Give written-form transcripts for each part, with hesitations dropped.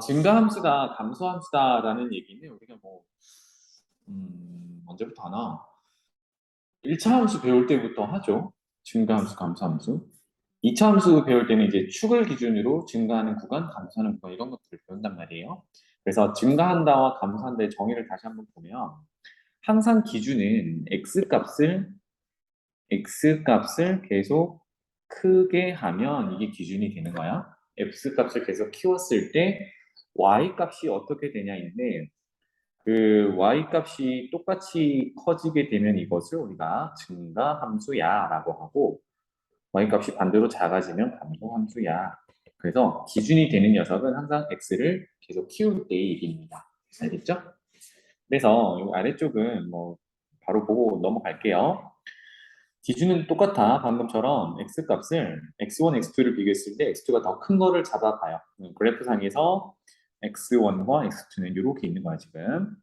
증가함수가 감소함수다라는 얘기는 우리가 언제부터 하나? 1차 함수 배울 때부터 하죠. 증가함수, 감소함수. 2차 함수 배울 때는 이제 축을 기준으로 증가하는 구간, 감소하는 구간 이런 것들을 배운단 말이에요. 그래서 증가한다와 감소한다의 정의를 다시 한번 보면 항상 기준은 x 값을 계속 크게 하면 이게 기준이 되는 거야. x 값을 계속 키웠을 때 y 값이 어떻게 되냐인데 그 y 값이 똑같이 커지게 되면 이것을 우리가 증가함수야라고 하고 y 값이 반대로 작아지면 감소함수야. 그래서 기준이 되는 녀석은 항상 x를 계속 키울 때의 얘기입니다. 알겠죠? 그래서 이 아래쪽은 바로 보고 넘어갈게요. 기준은 똑같아. 방금처럼 x값을 x1, x2를 비교했을 때 x2가 더 큰 거를 잡아봐요. 그래프상에서 x1과 x2는 이렇게 있는 거야, 지금.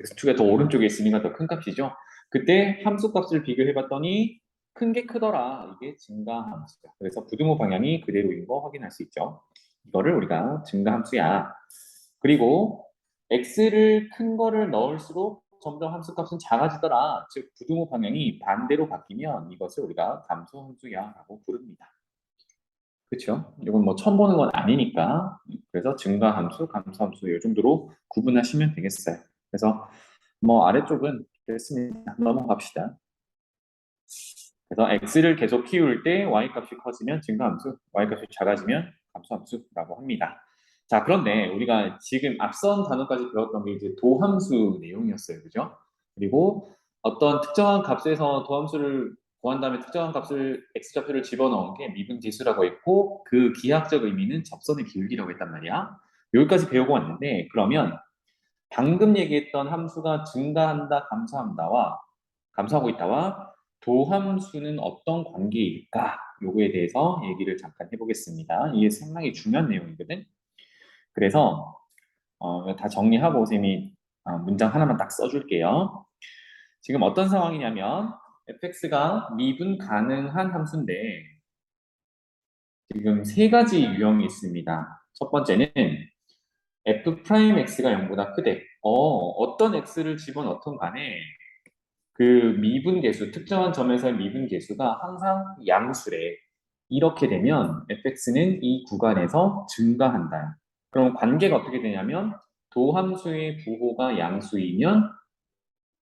x2가 더 오른쪽에 있으니까 더 큰 값이죠. 그때 함수 값을 비교해봤더니 큰 게 크더라. 이게 증가함수야. 그래서 부등호 방향이 그대로인 거 확인할 수 있죠. 이거를 우리가 증가함수야. 그리고 x를 큰 거를 넣을수록 점점 함수 값은 작아지더라. 즉 부등호 방향이 반대로 바뀌면 이것을 우리가 감소함수야라고 부릅니다. 그렇죠? 이건 처음 보는 건 아니니까. 그래서 증가함수, 감소함수 이 정도로 구분하시면 되겠어요. 그래서 아래쪽은 됐습니다. 넘어갑시다. 그래서 x를 계속 키울 때 y 값이 커지면 증가함수, y 값이 작아지면 감소함수라고 합니다. 자, 그런데 우리가 지금 앞선 단어까지 배웠던 게 이제 도함수 내용이었어요. 그죠? 그리고 어떤 특정한 값에서 도함수를 구한 다음에 특정한 값을 x좌표를 집어넣은 게 미분지수라고 했고 그 기하학적 의미는 접선의 기울기라고 했단 말이야. 여기까지 배우고 왔는데 그러면 방금 얘기했던 함수가 증가한다, 감소하고 있다와 도함수는 어떤 관계일까? 요거에 대해서 얘기를 잠깐 해보겠습니다. 이게 상당히 중요한 내용이거든. 그래서 다 정리하고 쌤이 문장 하나만 딱 써줄게요. 지금 어떤 상황이냐면 fx가 미분 가능한 함수인데 지금 세 가지 유형이 있습니다. 첫 번째는 f'x가 0보다 크대. 어떤 x를 집어넣든 간에 그 미분계수, 특정한 점에서의 미분계수가 항상 양수래. 이렇게 되면 fx는 이 구간에서 증가한다. 그럼 관계가 어떻게 되냐면 도함수의 부호가 양수이면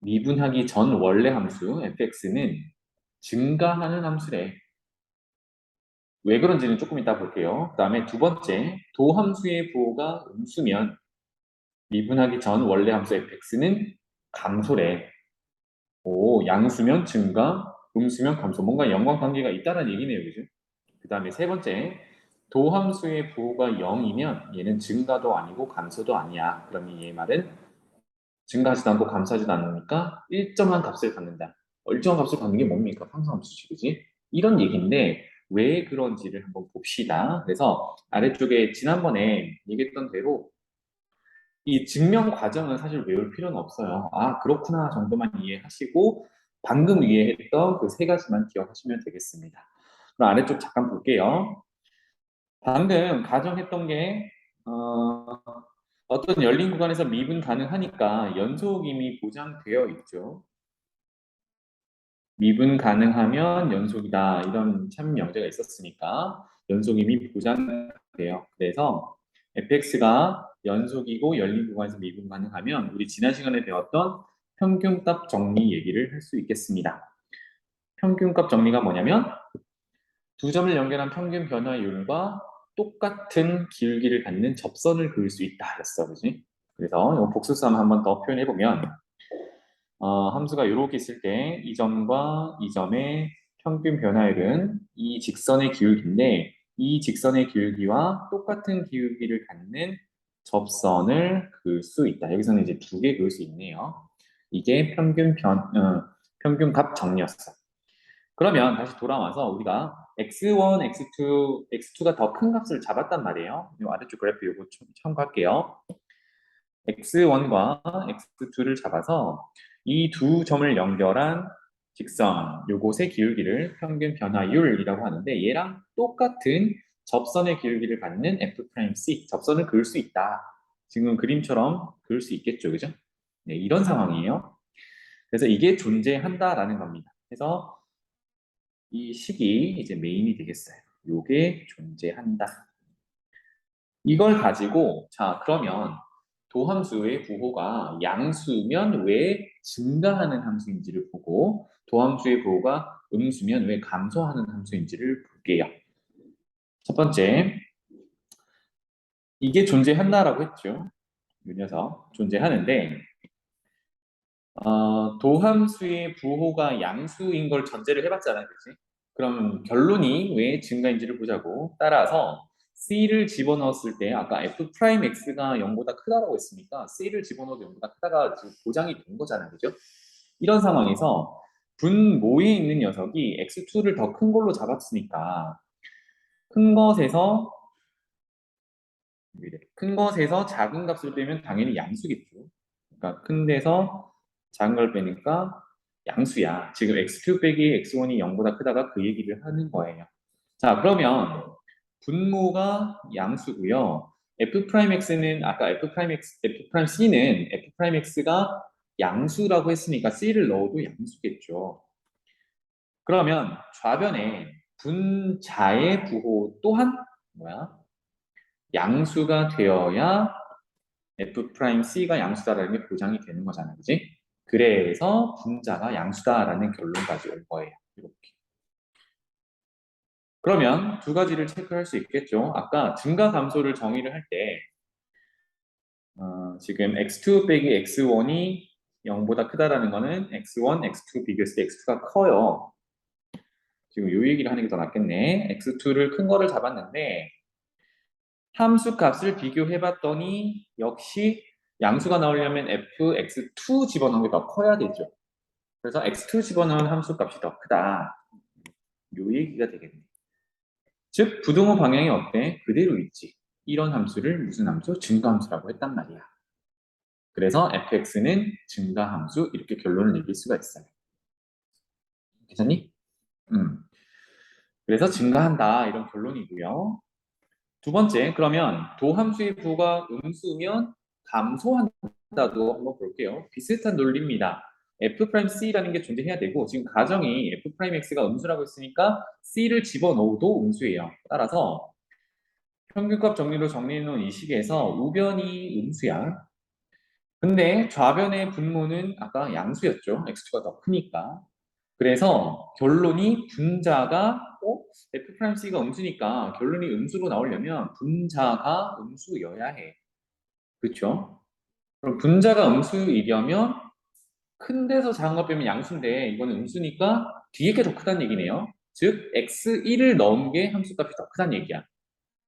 미분하기 전 원래 함수 fx는 증가하는 함수래. 왜 그런지는 조금 이따 볼게요. 그 다음에 두 번째, 도함수의 부호가 음수면 미분하기 전 원래 함수 fx는 감소래. 양수면 증가, 음수면 감소. 뭔가 연관관계가 있다는 얘기네요. 그죠? 그 다음에 세 번째, 도함수의 부호가 0이면 얘는 증가도 아니고 감소도 아니야. 그러면 얘 말은 증가하지도 않고 감소하지도 않으니까 일정한 값을 갖는다. 일정한 값을 갖는 게 뭡니까? 상수함수지, 그지? 이런 얘기인데 왜 그런지를 한번 봅시다. 그래서 아래쪽에 지난번에 얘기했던 대로 이 증명 과정은 사실 외울 필요는 없어요. 아, 그렇구나 정도만 이해하시고 방금 이해했던 그 세 가지만 기억하시면 되겠습니다. 그럼 아래쪽 잠깐 볼게요. 방금 가정했던 게 어떤 열린 구간에서 미분 가능하니까 연속 이미 보장되어 있죠. 미분 가능하면 연속이다 이런 참 명제가 있었으니까 연속 이미 보장돼요. 그래서 fx가 연속이고 열린 구간에서 미분 가능하면 우리 지난 시간에 배웠던 평균값 정리 얘기를 할 수 있겠습니다. 평균값 정리가 뭐냐면 두 점을 연결한 평균 변화율과 똑같은 기울기를 갖는 접선을 그을 수 있다 였어, 그지? 그래서 이 복수싸움 한번 더 표현해 보면 함수가 이렇게 있을 때 이 점과 이 점의 평균 변화율은 이 직선의 기울기인데 이 직선의 기울기와 똑같은 기울기를 갖는 접선을 그을 수 있다. 여기서는 이제 두 개 그을 수 있네요. 이게 평균값 정리였어. 그러면 다시 돌아와서 우리가 x1, x2가 더 큰 값을 잡았단 말이에요. 이 아래쪽 그래프 이거 참고할게요. x1과 x2를 잡아서 이 두 점을 연결한 직선, 요것의 기울기를 평균 변화율이라고 하는데 얘랑 똑같은 접선의 기울기를 갖는 F'C, 접선을 그을 수 있다. 지금 그림처럼 그을 수 있겠죠, 그죠? 네, 이런 상황이에요. 그래서 이게 존재한다라는 겁니다. 그래서 이 식이 이제 메인이 되겠어요. 요게 존재한다. 이걸 가지고 자 그러면 도함수의 부호가 양수면 왜 증가하는 함수인지를 보고 도함수의 부호가 음수면 왜 감소하는 함수인지를 볼게요. 첫 번째, 이게 존재한다라고 했죠. 이 녀석 존재하는데 도함수의 부호가 양수인 걸 전제를 해봤잖아요, 그치? 그럼 결론이 왜 증가인지를 보자고. 따라서 C를 집어넣었을 때 아까 F'X가 0보다 크다라고 했으니까 C를 집어넣어도 0보다 크다가 지금 보장이 된 거잖아요, 그죠? 이런 상황에서 분모에 있는 녀석이 X2를 더 큰 걸로 잡았으니까 큰 것에서 큰 것에서 작은 값을 빼면 당연히 양수겠죠. 그러니까 큰 데서 작은 걸 빼니까 양수야. 지금 x2 빼기 x1이 0보다 크다가 그 얘기를 하는 거예요. 자, 그러면 분모가 양수고요. f'x는 아까 f'c는 f'x가 양수라고 했으니까 c를 넣어도 양수겠죠. 그러면 좌변에 분자의 부호 또한 뭐야? 양수가 되어야 F'C가 양수다라는 게 보장이 되는 거잖아요. 그지? 그래서 분자가 양수다라는 결론까지 올 거예요. 이렇게. 그러면 두 가지를 체크할 수 있겠죠. 아까 증가 감소를 정의를 할 때, 지금 x2 빼기 x1이 0보다 크다라는 거는 x1, x2 비교했을 때 x2가 커요. 지금 요 얘기를 하는 게 더 낫겠네. x2를 큰 거를 잡았는데, 함수 값을 비교해 봤더니 역시 양수가 나오려면 fx2 집어넣은 게 더 커야 되죠. 그래서 x2 집어넣은 함수 값이 더 크다. 요 얘기가 되겠네. 즉 부등호 방향이 어때? 그대로 있지. 이런 함수를 무슨 함수? 증가함수라고 했단 말이야. 그래서 fx는 증가함수 이렇게 결론을 내릴 수가 있어요. 괜찮니? 그래서 증가한다 이런 결론이고요. 두 번째, 그러면 도함수의 부가 음수면 감소한다도 한번 볼게요. 비슷한 논리입니다. F'C라는 게 존재해야 되고 지금 가정이 F'X가 음수라고 했으니까 C를 집어넣어도 음수예요. 따라서 평균값 정리로 정리해 놓은 이 식에서 우변이 음수야. 근데 좌변의 분모는 아까 양수였죠. X2가 더 크니까. 그래서 결론이 분자가 F'C가 음수니까 결론이 음수로 나오려면 분자가 음수여야 해. 그렇죠? 그럼 분자가 음수이려면 큰 데서 작은 거 빼면 양수인데 이거는 음수니까 뒤에 게 더 크다는 얘기네요. 즉 x1을 넣은 게 함수값이 더 크다는 얘기야.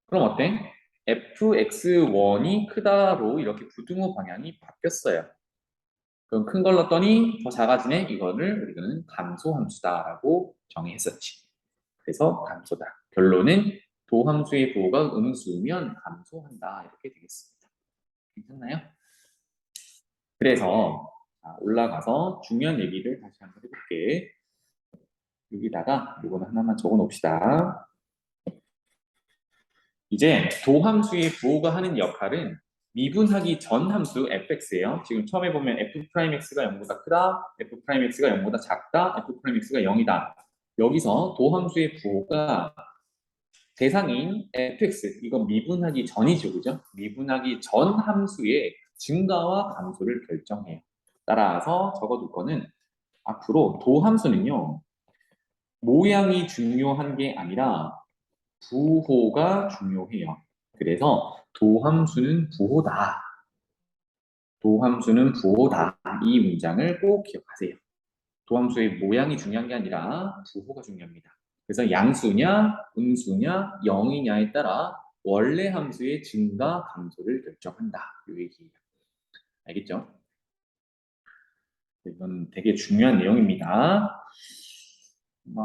그럼 어때? fx1이 크다로 이렇게 부등호 방향이 바뀌었어요. 그럼 큰 걸 넣었더니 더 작아지네. 이거를 우리는 감소함수다라고 정의했었지. 그래서 감소다. 결론은 도함수의 부호가 음수면 감소한다. 이렇게 되겠습니다. 괜찮나요? 그래서 올라가서 중요한 얘기를 다시 한번 해볼게. 여기다가 이거는 하나만 적어 놓읍시다. 이제 도함수의 부호가 하는 역할은 미분하기 전 함수 fx예요. 지금 처음에 보면 f'x가 0보다 크다, f'x가 0보다 작다, f'x가 0이다. 여기서 도함수의 부호가 대상인 fx, 이건 미분하기 전이죠, 그죠? 미분하기 전 함수의 증가와 감소를 결정해요. 따라서 적어둘 거는 앞으로 도함수는요, 모양이 중요한 게 아니라 부호가 중요해요. 그래서 도함수는 부호다. 도함수는 부호다. 이 문장을 꼭 기억하세요. 도함수의 모양이 중요한 게 아니라 부호가 중요합니다. 그래서 양수냐, 음수냐, 0이냐에 따라 원래 함수의 증가, 감소를 결정한다. 이 얘기예요. 알겠죠? 이건 되게 중요한 내용입니다.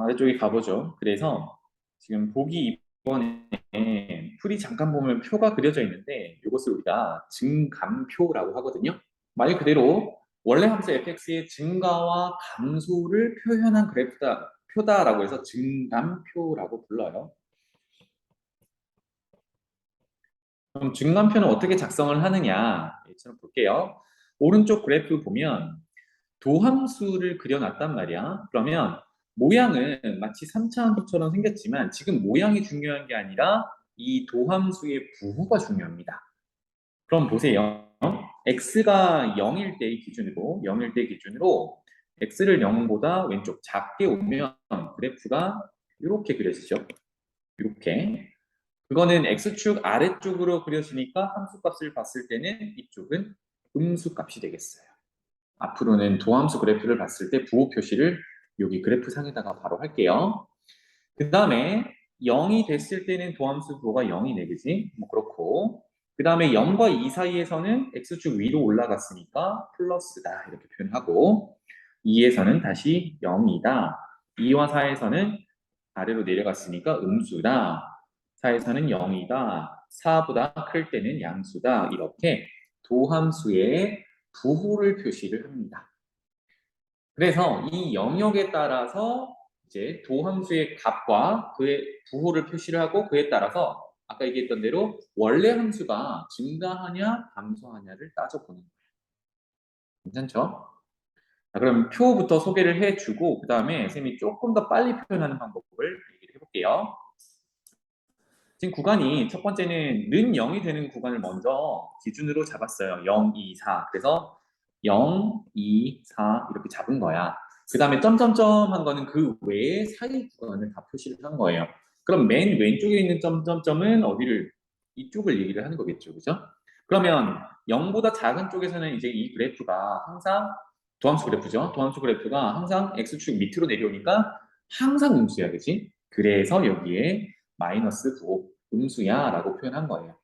아래쪽에 가보죠. 그래서 지금 보기 2번에 풀이 잠깐 보면 표가 그려져 있는데 이것을 우리가 증감표라고 하거든요. 말 그대로 원래 함수 fx의 증가와 감소를 표현한 그래프다, 표다라고 해서 증감표라고 불러요. 그럼 증간표는 어떻게 작성을 하느냐? 이처럼 볼게요. 오른쪽 그래프 보면 도함수를 그려놨단 말이야. 그러면 모양은 마치 3차 함수처럼 생겼지만 지금 모양이 중요한 게 아니라 이 도함수의 부호가 중요합니다. 그럼 보세요. x가 0일 때 기준으로 x를 0보다 왼쪽 작게 오면 그래프가 이렇게 그려지죠. 이렇게. 그거는 x축 아래쪽으로 그려지니까 함수값을 봤을 때는 이쪽은 음수값이 되겠어요. 앞으로는 도함수 그래프를 봤을 때 부호 표시를 여기 그래프 상에다가 바로 할게요. 그 다음에 0이 됐을 때는 도함수 부호가 0이네, 그지? 뭐 그렇고. 그 다음에 0과 2 사이에서는 x축 위로 올라갔으니까 플러스다 이렇게 표현하고 2에서는 다시 0이다. 2와 4에서는 아래로 내려갔으니까 음수다. 4에서는 0이다. 4보다 클 때는 양수다. 이렇게 도함수의 부호를 표시를 합니다. 그래서 이 영역에 따라서 이제 도함수의 값과 그의 부호를 표시를 하고 그에 따라서 아까 얘기했던 대로 원래 함수가 증가하냐 감소하냐를 따져보는 거예요. 괜찮죠? 자, 그럼 표부터 소개를 해주고 그 다음에 쌤이 조금 더 빨리 표현하는 방법을 얘기를 해볼게요. 지금 구간이 첫 번째는 는 0이 되는 구간을 먼저 기준으로 잡았어요. 0, 2, 4. 그래서 0, 2, 4 이렇게 잡은 거야. 그 다음에 점점점 한 거는 그 외에 사이 구간을 다 표시를 한 거예요. 그럼 맨 왼쪽에 있는 점점점은 어디를 이쪽을 얘기를 하는 거겠죠. 그죠? 그러면 0보다 작은 쪽에서는 이제 이 그래프가 항상 도함수 그래프죠. 도함수 그래프가 항상 x축 밑으로 내려오니까 항상 음수야. 그지? 그래서 여기에 마이너스 부호 음수야 라고 표현한 거예요.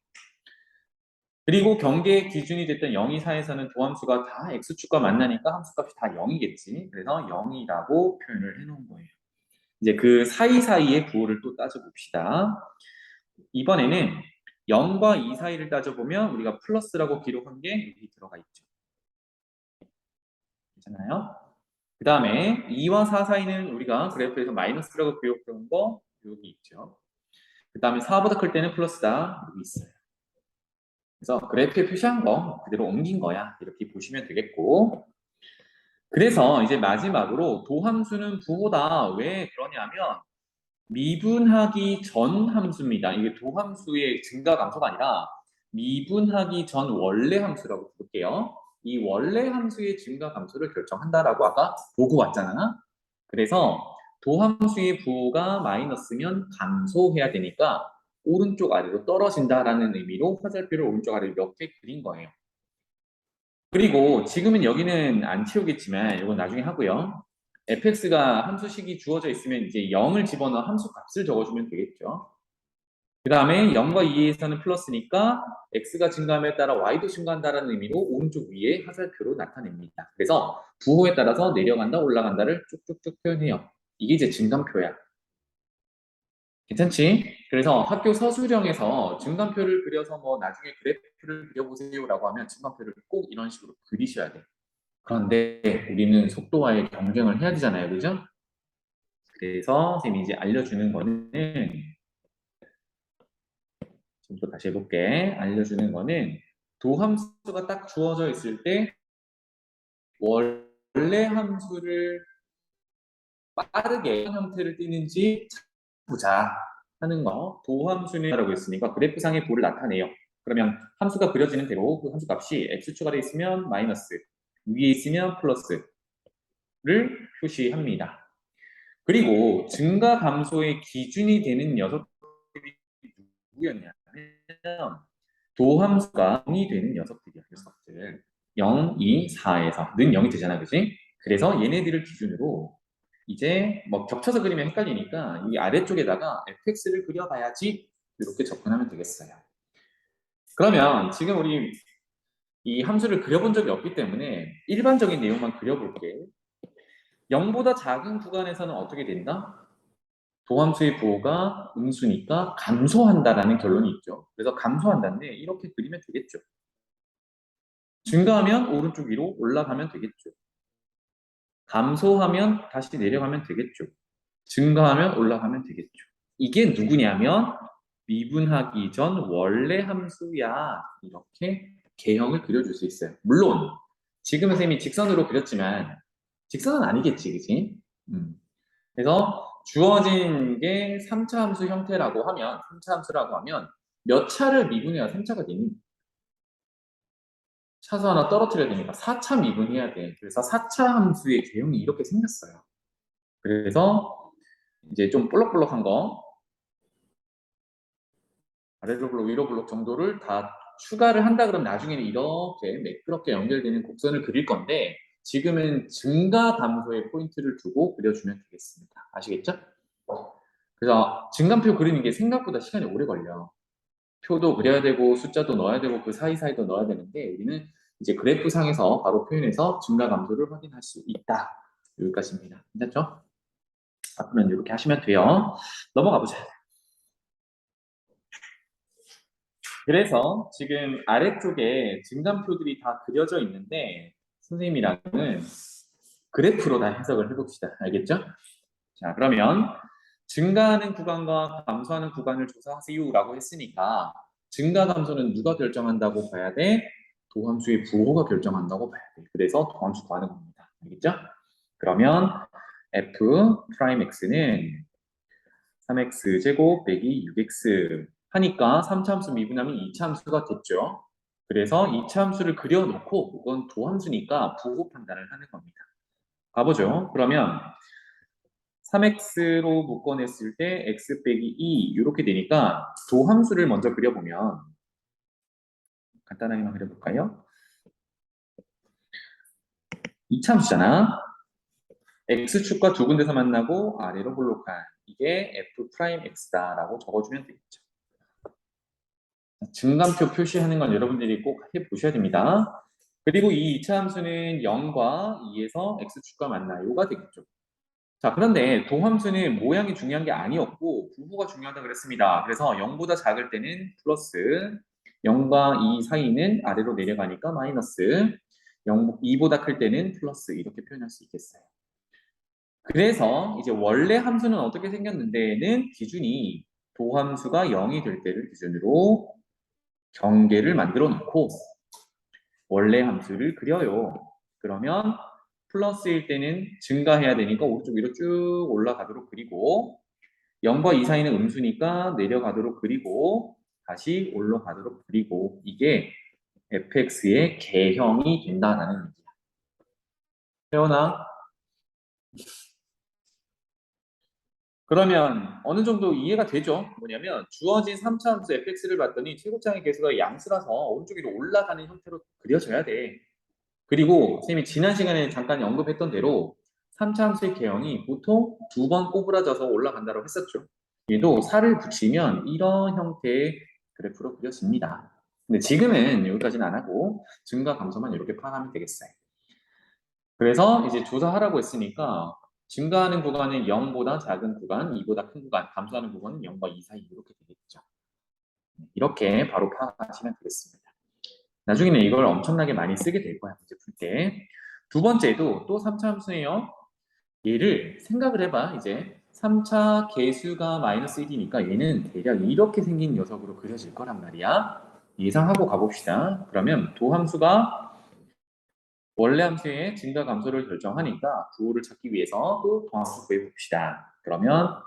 그리고 경계 기준이 됐던 0, 2, 4에서는 도함수가 다 x축과 만나니까 함수값이 다 0이겠지. 그래서 0이라고 표현을 해놓은 거예요. 이제 그 사이사이의 부호를 또 따져봅시다. 이번에는 0과 2 사이를 따져보면 우리가 플러스라고 기록한 게 여기 들어가 있죠. 괜찮아요? 그 다음에 2와 4 사이는 우리가 그래프에서 마이너스라고 기록한 거 여기 있죠. 그 다음에 4보다 클 때는 플러스다 여기 있어요. 그래서 그래프에 표시한 거 그대로 옮긴 거야. 이렇게 보시면 되겠고. 그래서 이제 마지막으로 도함수는 부호다. 왜 그러냐면 미분하기 전 함수입니다. 이게 도함수의 증가 감소가 아니라 미분하기 전 원래 함수라고 볼게요. 이 원래 함수의 증가 감소를 결정한다라고 아까 보고 왔잖아. 그래서 도함수의 부호가 마이너스면 감소해야 되니까 오른쪽 아래로 떨어진다라는 의미로 화살표를 오른쪽 아래로 몇 개 그린 거예요. 그리고 지금은 여기는 안 채우겠지만 이건 나중에 하고요. fx가 함수식이 주어져 있으면 이제 0을 집어넣어 함수 값을 적어주면 되겠죠. 그 다음에 0과 2에서는 플러스니까 x가 증가함에 따라 y도 증가한다는 의미로 오른쪽 위에 화살표로 나타냅니다. 그래서 부호에 따라서 내려간다 올라간다를 쭉쭉쭉 표현해요. 이게 이제 증감표야. 괜찮지? 그래서 학교 서술형에서 증감표를 그려서 뭐 나중에 그래프를 그려보세요라고 하면 증감표를 꼭 이런 식으로 그리셔야 돼. 그런데 우리는 속도와의 경쟁을 해야 되잖아요. 그죠? 그래서 선생님이 이제 알려주는 거는 좀 더 다시 해볼게. 알려주는 거는 도함수가 딱 주어져 있을 때 원래 함수를 빠르게 형태를 띠는지 보자 하는 거. 도함수는 라고 했으니까 그래프상의 부호를 나타내요. 그러면 함수가 그려지는 대로 그 함수 값이 x축 아래 있으면 마이너스, 위에 있으면 플러스를 표시합니다. 그리고 증가 감소의 기준이 되는 녀석들이 누구였냐면 도함수가 0이 되는 녀석들이야. 녀석들 0, 2, 4에서 는 0이 되잖아. 그지? 그래서 얘네들을 기준으로 이제 뭐 겹쳐서 그리면 헷갈리니까 이 아래쪽에다가 fx를 그려봐야지 이렇게 접근하면 되겠어요. 그러면 지금 우리 이 함수를 그려본 적이 없기 때문에 일반적인 내용만 그려볼게. 0보다 작은 구간에서는 어떻게 된다? 도함수의 부호가 음수니까 감소한다라는 결론이 있죠. 그래서 감소한다는데 이렇게 그리면 되겠죠. 증가하면 오른쪽 위로 올라가면 되겠죠. 감소하면 다시 내려가면 되겠죠. 증가하면 올라가면 되겠죠. 이게 누구냐면 미분하기 전 원래 함수야. 이렇게 개형을 그려줄 수 있어요. 물론 지금은 쌤이 직선으로 그렸지만 직선은 아니겠지, 그치? 그래서 주어진 게 3차 함수 형태라고 하면 3차 함수라고 하면 몇 차를 미분해야 3차가 되니? 차수 하나 떨어뜨려야 되니까 4차 미분해야 돼. 그래서 4차 함수의 개형이 이렇게 생겼어요. 그래서 이제 좀 볼록볼록한 거 아래로 블록, 위로 블록 정도를 다 추가를 한다 그러면 나중에는 이렇게 매끄럽게 연결되는 곡선을 그릴 건데 지금은 증가 감소에 포인트를 두고 그려주면 되겠습니다. 아시겠죠? 그래서 증감표 그리는 게 생각보다 시간이 오래 걸려. 표도 그려야 되고 숫자도 넣어야 되고 그 사이사이도 넣어야 되는데 우리는 이제 그래프상에서 바로 표현해서 증가 감소를 확인할 수 있다. 여기까지입니다. 괜찮죠? 앞으로는 이렇게 하시면 돼요. 넘어가 보자. 그래서 지금 아래쪽에 증감표들이 다 그려져 있는데 선생님이랑은 그래프로 다 해석을 해봅시다. 알겠죠? 자, 그러면 증가하는 구간과 감소하는 구간을 조사하세요라고 했으니까 증가 감소는 누가 결정한다고 봐야 돼? 도함수의 부호가 결정한다고 봐야 돼. 그래서 도함수 구하는 겁니다. 알겠죠? 그러면 f 프라임 x는 3x 제곱 빼기 6x 하니까 3차 함수 미분하면 2차 함수가 됐죠. 그래서 2차 함수를 그려놓고 이건 도함수니까 부호 판단을 하는 겁니다. 가보죠. 그러면 3x로 묶어냈을 때 x 빼기 2 이렇게 되니까 도함수를 먼저 그려보면 간단하게만 그려볼까요? 2차 함수잖아. x축과 두 군데서 만나고 아래로 볼록한 이게 f 프라임 x다라고 적어주면 되겠죠. 증감표 표시하는 건 여러분들이 꼭 해보셔야 됩니다. 그리고 이 2차 함수는 0과 2에서 x축과 만나요가 되겠죠. 자, 그런데 도함수는 모양이 중요한 게 아니었고 부호가 중요하다고 그랬습니다. 그래서 0보다 작을 때는 플러스, 0과 2 사이는 아래로 내려가니까 마이너스, 2보다 클 때는 플러스 이렇게 표현할 수 있겠어요. 그래서 이제 원래 함수는 어떻게 생겼는데는 기준이 도함수가 0이 될 때를 기준으로 경계를 만들어 놓고 원래 함수를 그려요. 그러면 플러스일 때는 증가해야 되니까 오른쪽 위로 쭉 올라가도록 그리고 0과 2 사이는 음수니까 내려가도록 그리고 다시 올라가도록 그리고 이게 fx의 개형이 된다는 얘기야. 태어나 그러면 어느 정도 이해가 되죠? 뭐냐면 주어진 3차 함수 fx를 봤더니 최고차의 개수가 양수라서 오른쪽 위로 올라가는 형태로 그려져야 돼. 그리고 선생님이 지난 시간에 잠깐 언급했던 대로 3차 함수의 개형이 보통 2번 꼬부라져서 올라간다고 했었죠. 얘도 살을 붙이면 이런 형태의 그래프로 그려집니다. 근데 지금은 여기까지는 안 하고 증가 감소만 이렇게 파악하면 되겠어요. 그래서 이제 조사하라고 했으니까 증가하는 구간은 0보다 작은 구간, 2보다 큰 구간, 감소하는 구간은 0과 2 사이 이렇게 되겠죠. 이렇게 바로 파악하시면 되겠습니다. 나중에는 이걸 엄청나게 많이 쓰게 될 거야, 문제 풀 때. 두 번째도 또 3차 함수예요. 얘를 생각을 해봐, 이제. 3차 개수가 마이너스 1이니까 얘는 대략 이렇게 생긴 녀석으로 그려질 거란 말이야. 예상하고 가봅시다. 그러면 도함수가 원래 함수의 증가 감소를 결정하니까 부호를 찾기 위해서 또 도함수 구해봅시다. 그러면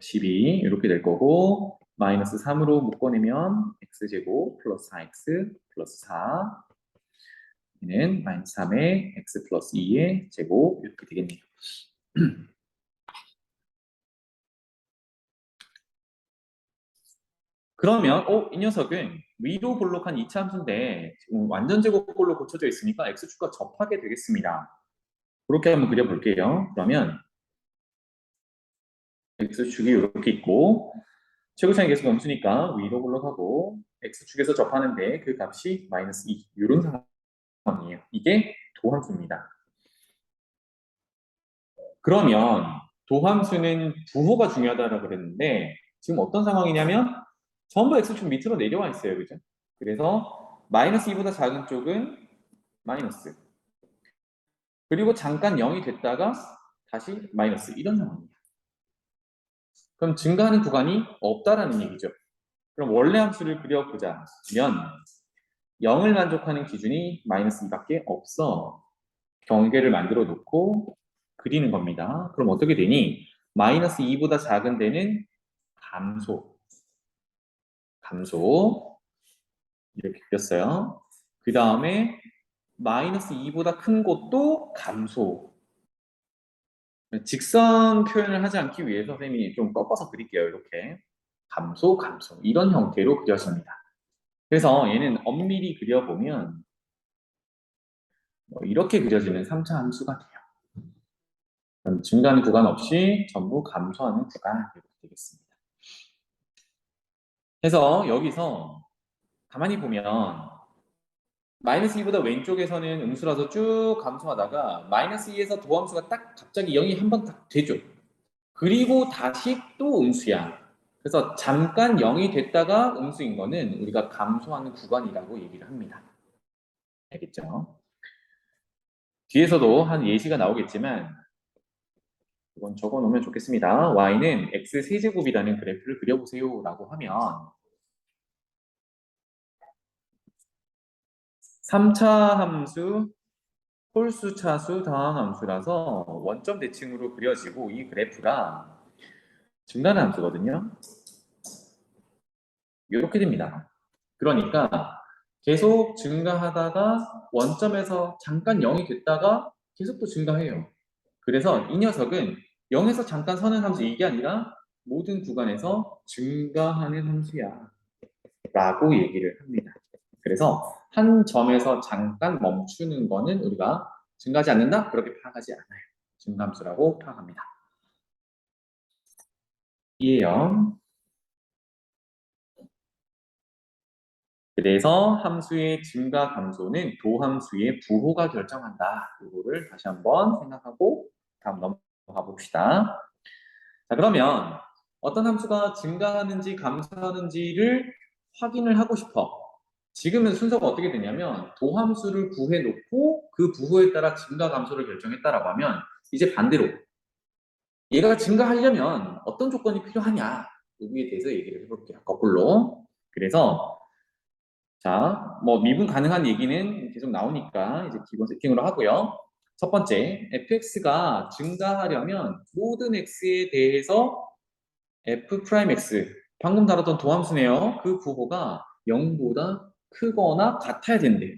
12 이렇게 될 거고 마이너스 3으로 묶어내면 x제곱 플러스 4x 플러스 4 얘는 마이너스 3의 x 플러스 2의 제곱 이렇게 되겠네요. 그러면 이 녀석은 위로 볼록한 2차 함수인데 지금 완전 제곱꼴로 고쳐져 있으니까 x축과 접하게 되겠습니다. 그렇게 한번 그려볼게요. 그러면 x축이 이렇게 있고 최고차의 개수가 음수니까 위로 볼록하고 x축에서 접하는데 그 값이 마이너스 2 이런 상황이에요. 이게 도함수입니다. 그러면 도함수는 부호가 중요하다고 그랬는데 지금 어떤 상황이냐면 전부 x축 밑으로 내려와 있어요. 그죠? 그래서 마이너스 2보다 작은 쪽은 마이너스 그리고 잠깐 0이 됐다가 다시 마이너스 이런 상황입니다. 그럼 증가하는 구간이 없다라는 얘기죠. 그럼 원래 함수를 그려보자면 0을 만족하는 기준이 마이너스 2밖에 없어. 경계를 만들어 놓고 그리는 겁니다. 그럼 어떻게 되니? 마이너스 2보다 작은 데는 감소. 감소. 이렇게 그렸어요. 그 다음에 마이너스 2보다 큰 곳도 감소. 직선 표현을 하지 않기 위해서 선생님이 좀 꺾어서 그릴게요. 이렇게. 감소, 감소. 이런 형태로 그려집니다. 그래서 얘는 엄밀히 그려보면 이렇게 그려지는 3차 함수가 돼요. 그럼 증가하는 구간 없이 전부 감소하는 구간 이렇게 되겠습니다. 그래서 여기서 가만히 보면 마이너스 2보다 왼쪽에서는 음수라서 쭉 감소하다가 마이너스 2에서 도함수가 딱 갑자기 0이 한 번 딱 되죠. 그리고 다시 또 음수야. 그래서 잠깐 0이 됐다가 음수인 거는 우리가 감소하는 구간이라고 얘기를 합니다. 알겠죠? 뒤에서도 한 예시가 나오겠지만 이건 적어 놓으면 좋겠습니다. y는 x 세제곱이라는 그래프를 그려보세요 라고 하면 3차 함수, 홀수 차수 다항 함수라서 원점 대칭으로 그려지고 이 그래프가 증가하는 함수거든요. 이렇게 됩니다. 그러니까 계속 증가하다가 원점에서 잠깐 0이 됐다가 계속 또 증가해요. 그래서 이 녀석은 0에서 잠깐 서는 함수 이게 아니라 모든 구간에서 증가하는 함수야 라고 얘기를 합니다. 그래서 한 점에서 잠깐 멈추는 거는 우리가 증가하지 않는다? 그렇게 파악하지 않아요. 증감수라고 파악합니다. 이해요? 그래서 함수의 증가 감소는 도함수의 부호가 결정한다. 이거를 다시 한번 생각하고 다음 넘어가 봅시다. 자, 그러면 어떤 함수가 증가하는지 감소하는지를 확인을 하고 싶어. 지금은 순서가 어떻게 되냐면 도함수를 구해놓고 그 부호에 따라 증가 감소를 결정했다라고 하면 이제 반대로 얘가 증가하려면 어떤 조건이 필요하냐 여기에 대해서 얘기를 해볼게요. 거꾸로. 그래서 자, 뭐 미분 가능한 얘기는 계속 나오니까 이제 기본 세팅으로 하고요. 첫 번째, fx가 증가하려면 모든 x에 대해서 f'(x) 방금 다뤘던 도함수네요. 그 부호가 0보다 크거나 같아야 된대요.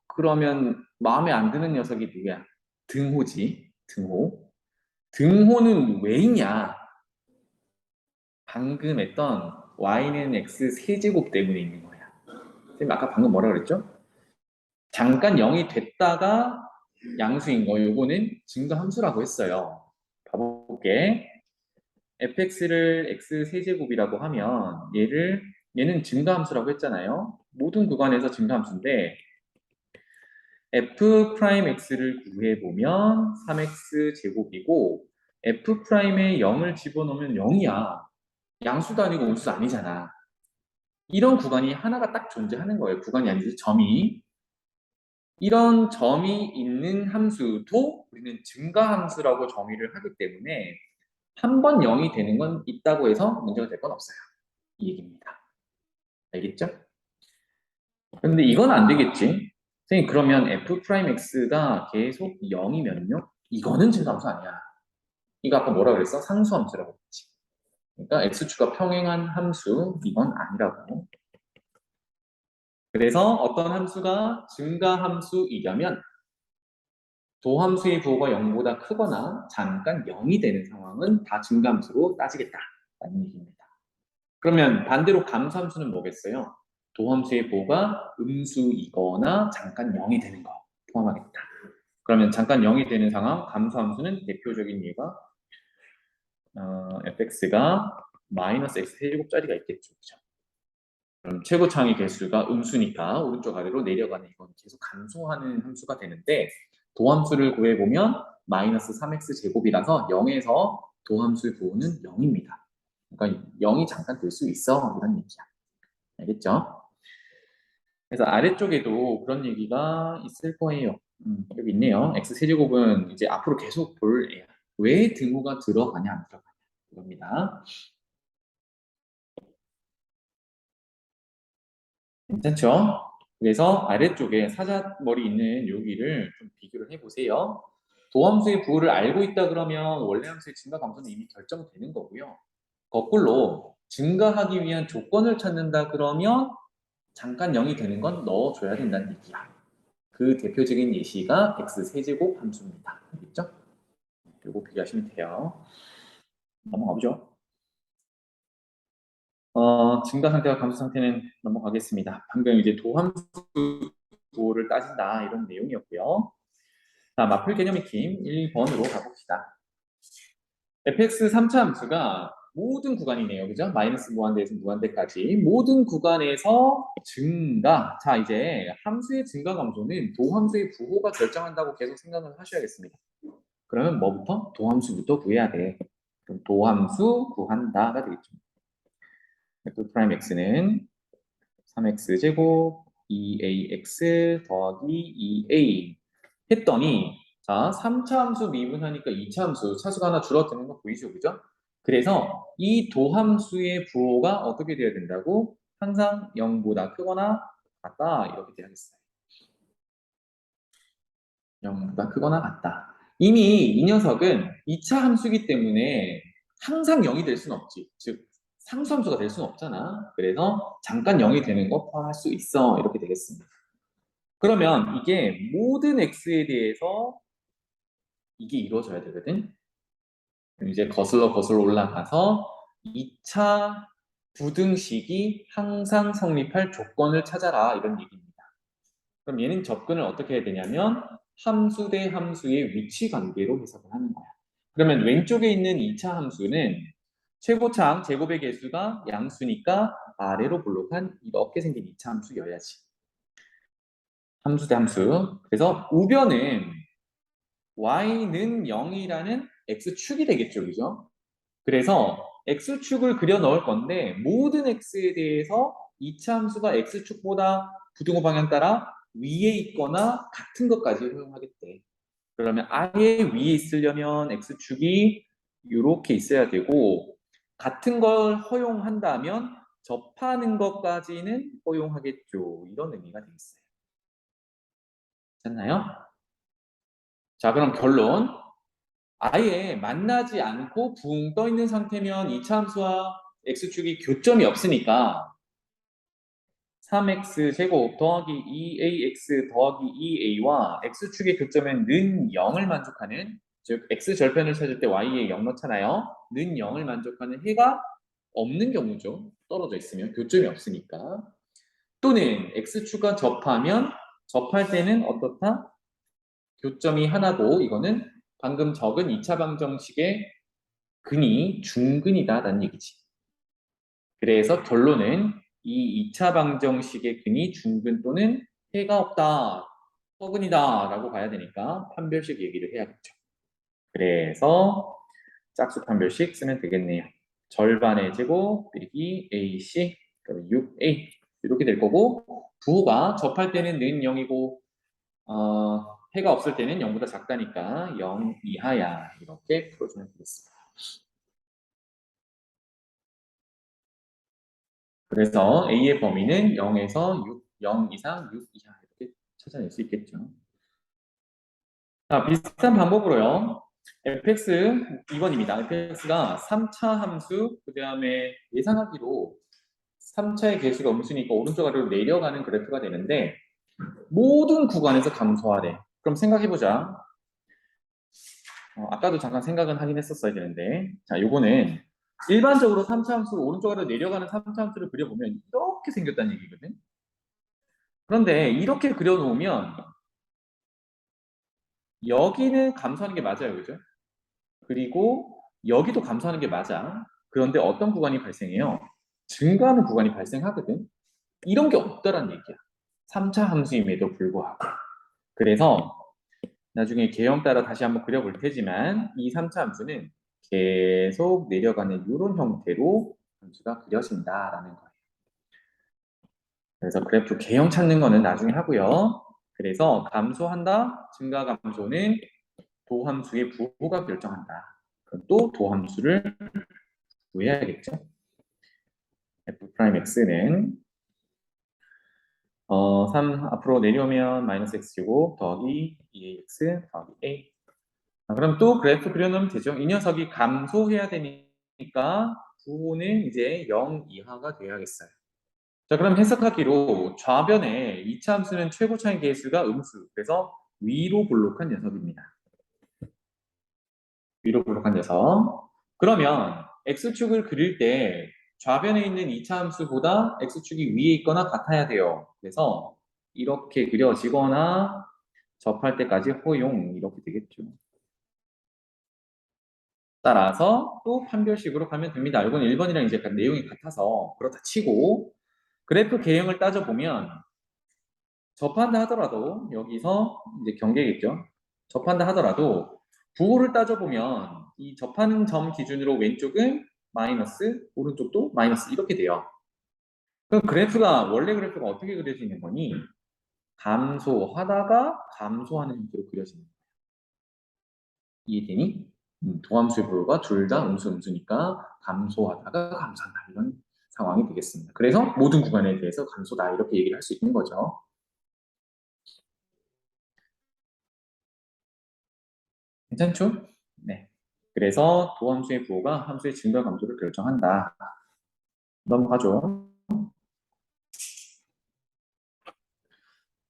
그러면 마음에 안 드는 녀석이 누구야? 등호지. 등호. 등호는 왜 있냐? 방금 했던 y는 x 세제곱 때문에 있는 거야. 선생님 아까 방금 뭐라 그랬죠? 잠깐 0이 됐다가 양수인 거 요거는 증가함수라고 했어요. 봐볼게. fx를 x 세제곱이라고 하면 얘는 증가함수라고 했잖아요. 모든 구간에서 증가함수인데 f'x를 구해보면 3x 제곱이고 f'에 0을 집어넣으면 0이야. 양수도 아니고 음수도 아니잖아. 이런 구간이 하나가 딱 존재하는 거예요. 구간이 아니지 점이. 이런 점이 있는 함수도 우리는 증가함수라고 정의를 하기 때문에 한 번 0이 되는 건 있다고 해서 문제가 될 건 없어요. 이 얘기입니다. 알겠죠? 근데 이건 안 되겠지. 선생님 그러면 f'x가 계속 0이면요? 이거는 증가함수 아니야. 이거 아까 뭐라 그랬어? 상수함수라고 했지. 그러니까 x축과 평행한 함수 이건 아니라고. 그래서 어떤 함수가 증가함수이려면 도함수의 부호가 0보다 크거나 잠깐 0이 되는 상황은 다 증가함수로 따지겠다라는 얘기입니다. 그러면 반대로 감소함수는 뭐겠어요? 도함수의 부호가 음수이거나 잠깐 0이 되는 거 포함하겠다. 그러면 잠깐 0이 되는 상황 감소함수는 대표적인 예가 fx가 마이너스 x 세제곱짜리가 있겠죠. 그죠? 그럼 최고차항의 개수가 음수니까 오른쪽 아래로 내려가는 이건 계속 감소하는 함수가 되는데 도함수를 구해보면 마이너스 3x 제곱이라서 0에서 도함수의 부호는 0입니다. 그러니까 0이 잠깐 될 수 있어 이런 얘기야. 알겠죠? 그래서 아래쪽에도 그런 얘기가 있을 거예요. 여기 있네요. x 세제곱은 이제 앞으로 계속 볼 애야. 왜 등호가 들어가냐 안 들어가냐. 됩니다. 괜찮죠? 그래서 아래쪽에 사자머리 있는 여기를 좀 비교를 해보세요. 도함수의 부호를 알고 있다 그러면 원래 함수의 증가 감소는 이미 결정되는 거고요. 거꾸로 증가하기 위한 조건을 찾는다 그러면 잠깐 0이 되는 건 넣어줘야 된다는 얘기야. 그 대표적인 예시가 x세제곱 함수입니다. 알겠죠? 이거 비교하시면 돼요. 넘어가 보죠. 증가 상태와 감소 상태는 넘어가겠습니다. 방금 이제 도함수 부호를 따진다 이런 내용이었고요. 자, 마플 개념 익힘 1번으로 가봅시다. fx 3차 함수가 모든 구간이네요. 그죠? 마이너스 무한대에서 무한대까지 모든 구간에서 증가. 자, 이제 함수의 증가 감소는 도함수의 부호가 결정한다고 계속 생각을 하셔야겠습니다. 그러면 뭐부터? 도함수부터 구해야 돼. 그럼 도함수 구한다가 되겠죠. f 프라임 x는 3x 제곱 2ax 더하기 2a 했더니 자 3차 함수 미분하니까 2차 함수 차수가 하나 줄어드는 거 보이죠? 그죠? 그래서 이 도함수의 부호가 어떻게 돼야 된다고? 항상 0보다 크거나 같다 이렇게 돼야겠어요. 0보다 크거나 같다. 이미 이 녀석은 2차 함수이기 때문에 항상 0이 될 수는 없지. 즉 상수함수가 될 수는 없잖아. 그래서 잠깐 0이 되는 거 포함할 수 있어. 이렇게 되겠습니다. 그러면 이게 모든 x에 대해서 이게 이루어져야 되거든. 이제 거슬러 올라가서 2차 부등식이 항상 성립할 조건을 찾아라 이런 얘기입니다. 그럼 얘는 접근을 어떻게 해야 되냐면 함수 대 함수의 위치 관계로 해석을 하는 거야. 그러면 왼쪽에 있는 2차 함수는 최고차항 제곱의 개수가 양수니까 아래로 볼록한 이렇게 생긴 2차 함수여야지. 함수 대 함수. 그래서 우변은 y는 0이라는 x축이 되겠죠. 그죠? 그래서 x축을 그려 넣을 건데 모든 x에 대해서 2차 함수가 x축보다 부등호 방향 따라 위에 있거나 같은 것까지 허용하겠대. 그러면 아예 위에 있으려면 x축이 이렇게 있어야 되고 같은 걸 허용한다면 접하는 것까지는 허용하겠죠. 이런 의미가 되겠어요. 됐나요? 자, 그럼 결론. 아예 만나지 않고 붕 떠 있는 상태면 2차 함수와 x축이 교점이 없으니까 3x 제곱 더하기 2ax 더하기 2a와 x축의 교점은 는 0을 만족하는 즉 x 절편을 찾을 때 y에 0 넣잖아요. 는 0을 만족하는 해가 없는 경우죠. 떨어져 있으면 교점이 없으니까. 또는 x축과 접할 때는 어떻다? 교점이 하나고 이거는 방금 적은 2차 방정식의 근이 중근이다라는 얘기지. 그래서 결론은 이 2차 방정식의 근이 중근 또는 해가 없다, 허근이다 라고 봐야 되니까 판별식 얘기를 해야겠죠. 그래서 짝수 판별식 쓰면 되겠네요. 절반의 제곱 빼기 AC 그럼 6A 이렇게 될 거고 부호가 접할 때는 는 0이고 해가 없을 때는 0보다 작다니까 0 이하야 이렇게 풀어주면 되겠습니다. 그래서 A의 범위는 0에서 6, 0 이상 6 이하 이렇게 찾아낼 수 있겠죠. 자, 비슷한 방법으로요. fx 2번입니다. fx가 3차 함수, 그 다음에 예상하기로 3차의 개수가 음수니까 오른쪽 아래로 내려가는 그래프가 되는데 모든 구간에서 감소하래. 그럼 생각해보자. 아까도 잠깐 생각은 하긴 했었어야 되는데 자, 요거는 일반적으로 3차 함수로 오른쪽 아래로 내려가는 3차 함수를 그려보면 이렇게 생겼다는 얘기거든. 그런데 이렇게 그려놓으면 여기는 감소하는 게 맞아요. 그죠? 그리고 여기도 감소하는 게 맞아. 그런데 어떤 구간이 발생해요? 증가하는 구간이 발생하거든. 이런 게 없다라는 얘기야. 3차 함수임에도 불구하고. 그래서 나중에 개형 따라 다시 한번 그려볼 테지만 이 3차 함수는 계속 내려가는 이런 형태로 함수가 그려진다라는 거예요. 그래서 그래프 개형 찾는 거는 나중에 하고요. 그래서 감소한다, 증가 감소는 도함수의 부호가 결정한다. 그럼 또 도함수를 구해야겠죠. f'x는 3 앞으로 내려오면 마이너스 x제곱 더하기 2ax 더하기 a. 그럼 또 그래프 그려놓으면 되죠. 이 녀석이 감소해야 되니까 부호는 이제 0 이하가 돼야겠어요. 자, 그럼 해석하기로 좌변에 2차 함수는 최고 차이 계수가 음수. 그래서 위로 볼록한 녀석입니다. 위로 볼록한 녀석. 그러면 x축을 그릴 때 좌변에 있는 2차 함수보다 x축이 위에 있거나 같아야 돼요. 그래서 이렇게 그려지거나 접할 때까지 허용 이렇게 되겠죠. 따라서 또 판별식으로 가면 됩니다. 이건 1번이랑 이제 내용이 같아서 그렇다 치고 그래프 개형을 따져보면 접한다 하더라도 여기서 이제 경계겠죠. 접한다 하더라도 부호를 따져보면 이 접하는 점 기준으로 왼쪽은 마이너스, 오른쪽도 마이너스 이렇게 돼요. 그럼 그래프가 원래 그래프가 어떻게 그려지는 거니? 감소하다가 감소하는 형태로 그려지는 거예요. 이해되니? 도함수의 부호가 둘 다 음수니까 감소하다가 감소한다 이런 상황이 되겠습니다. 그래서 모든 구간에 대해서 감소다 이렇게 얘기를 할 수 있는 거죠. 괜찮죠? 네. 그래서 도함수의 부호가 함수의 증가 감소를 결정한다. 넘어가죠.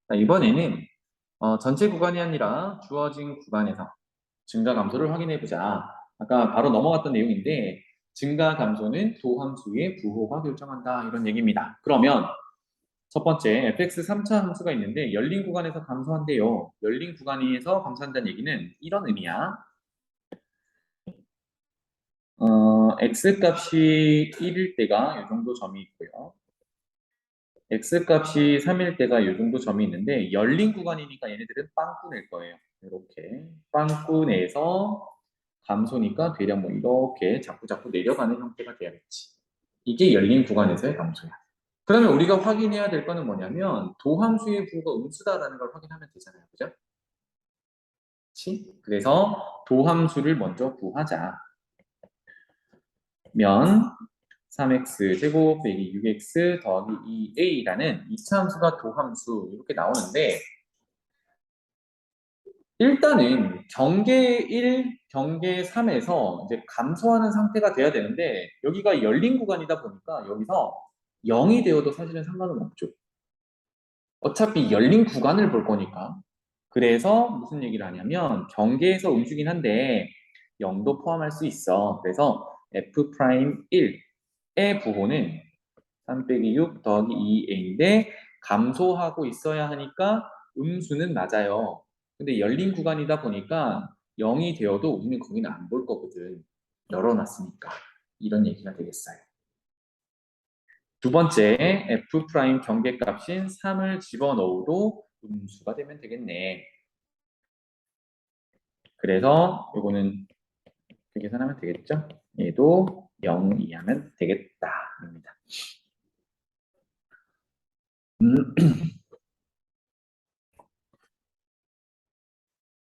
자, 이번에는 전체 구간이 아니라 주어진 구간에서 증가 감소를 확인해 보자. 아까 바로 넘어갔던 내용인데 증가 감소는 도함수의 부호가 결정한다 이런 얘기입니다. 그러면 첫 번째 fx 3차 함수가 있는데 열린 구간에서 감소한대요. 열린 구간에서 감소한다는 얘기는 이런 의미야. x 값이 1일 때가 이 정도 점이 있고요. x 값이 3일 때가 이 정도 점이 있는데 열린 구간이니까 얘네들은 빵꾸 낼 거예요. 이렇게 빵꾸 내서 감소니까 대략 뭐 이렇게 자꾸 내려가는 형태가 돼야겠지. 이게 열린 구간에서의 감소야. 그러면 우리가 확인해야 될 거는 뭐냐면 도함수의 부호가 음수다라는 걸 확인하면 되잖아요. 그죠? 그치? 그래서 도함수를 먼저 구하자. 면 3x 제곱 빼기 6x 더하기 2a라는 2차 함수가 도함수 이렇게 나오는데 일단은 경계 1, 경계 3에서 이제 감소하는 상태가 돼야 되는데 여기가 열린 구간이다 보니까 여기서 0이 되어도 사실은 상관은 없죠. 어차피 열린 구간을 볼 거니까. 그래서 무슨 얘기를 하냐면 경계에서 음수긴 한데 0도 포함할 수 있어. 그래서 f'1의 부호는 3 빼기 6 더하기 2a인데 감소하고 있어야 하니까 음수는 맞아요. 근데 열린 구간이다 보니까 0이 되어도 우리는 거기는 안 볼 거거든. 열어놨으니까. 이런 얘기가 되겠어요. 두 번째, f' 경계값인 3을 집어넣어도 음수가 되면 되겠네. 그래서 요거는 이렇게 계산하면 되겠죠? 얘도 0 이하면 되겠다. 입니다.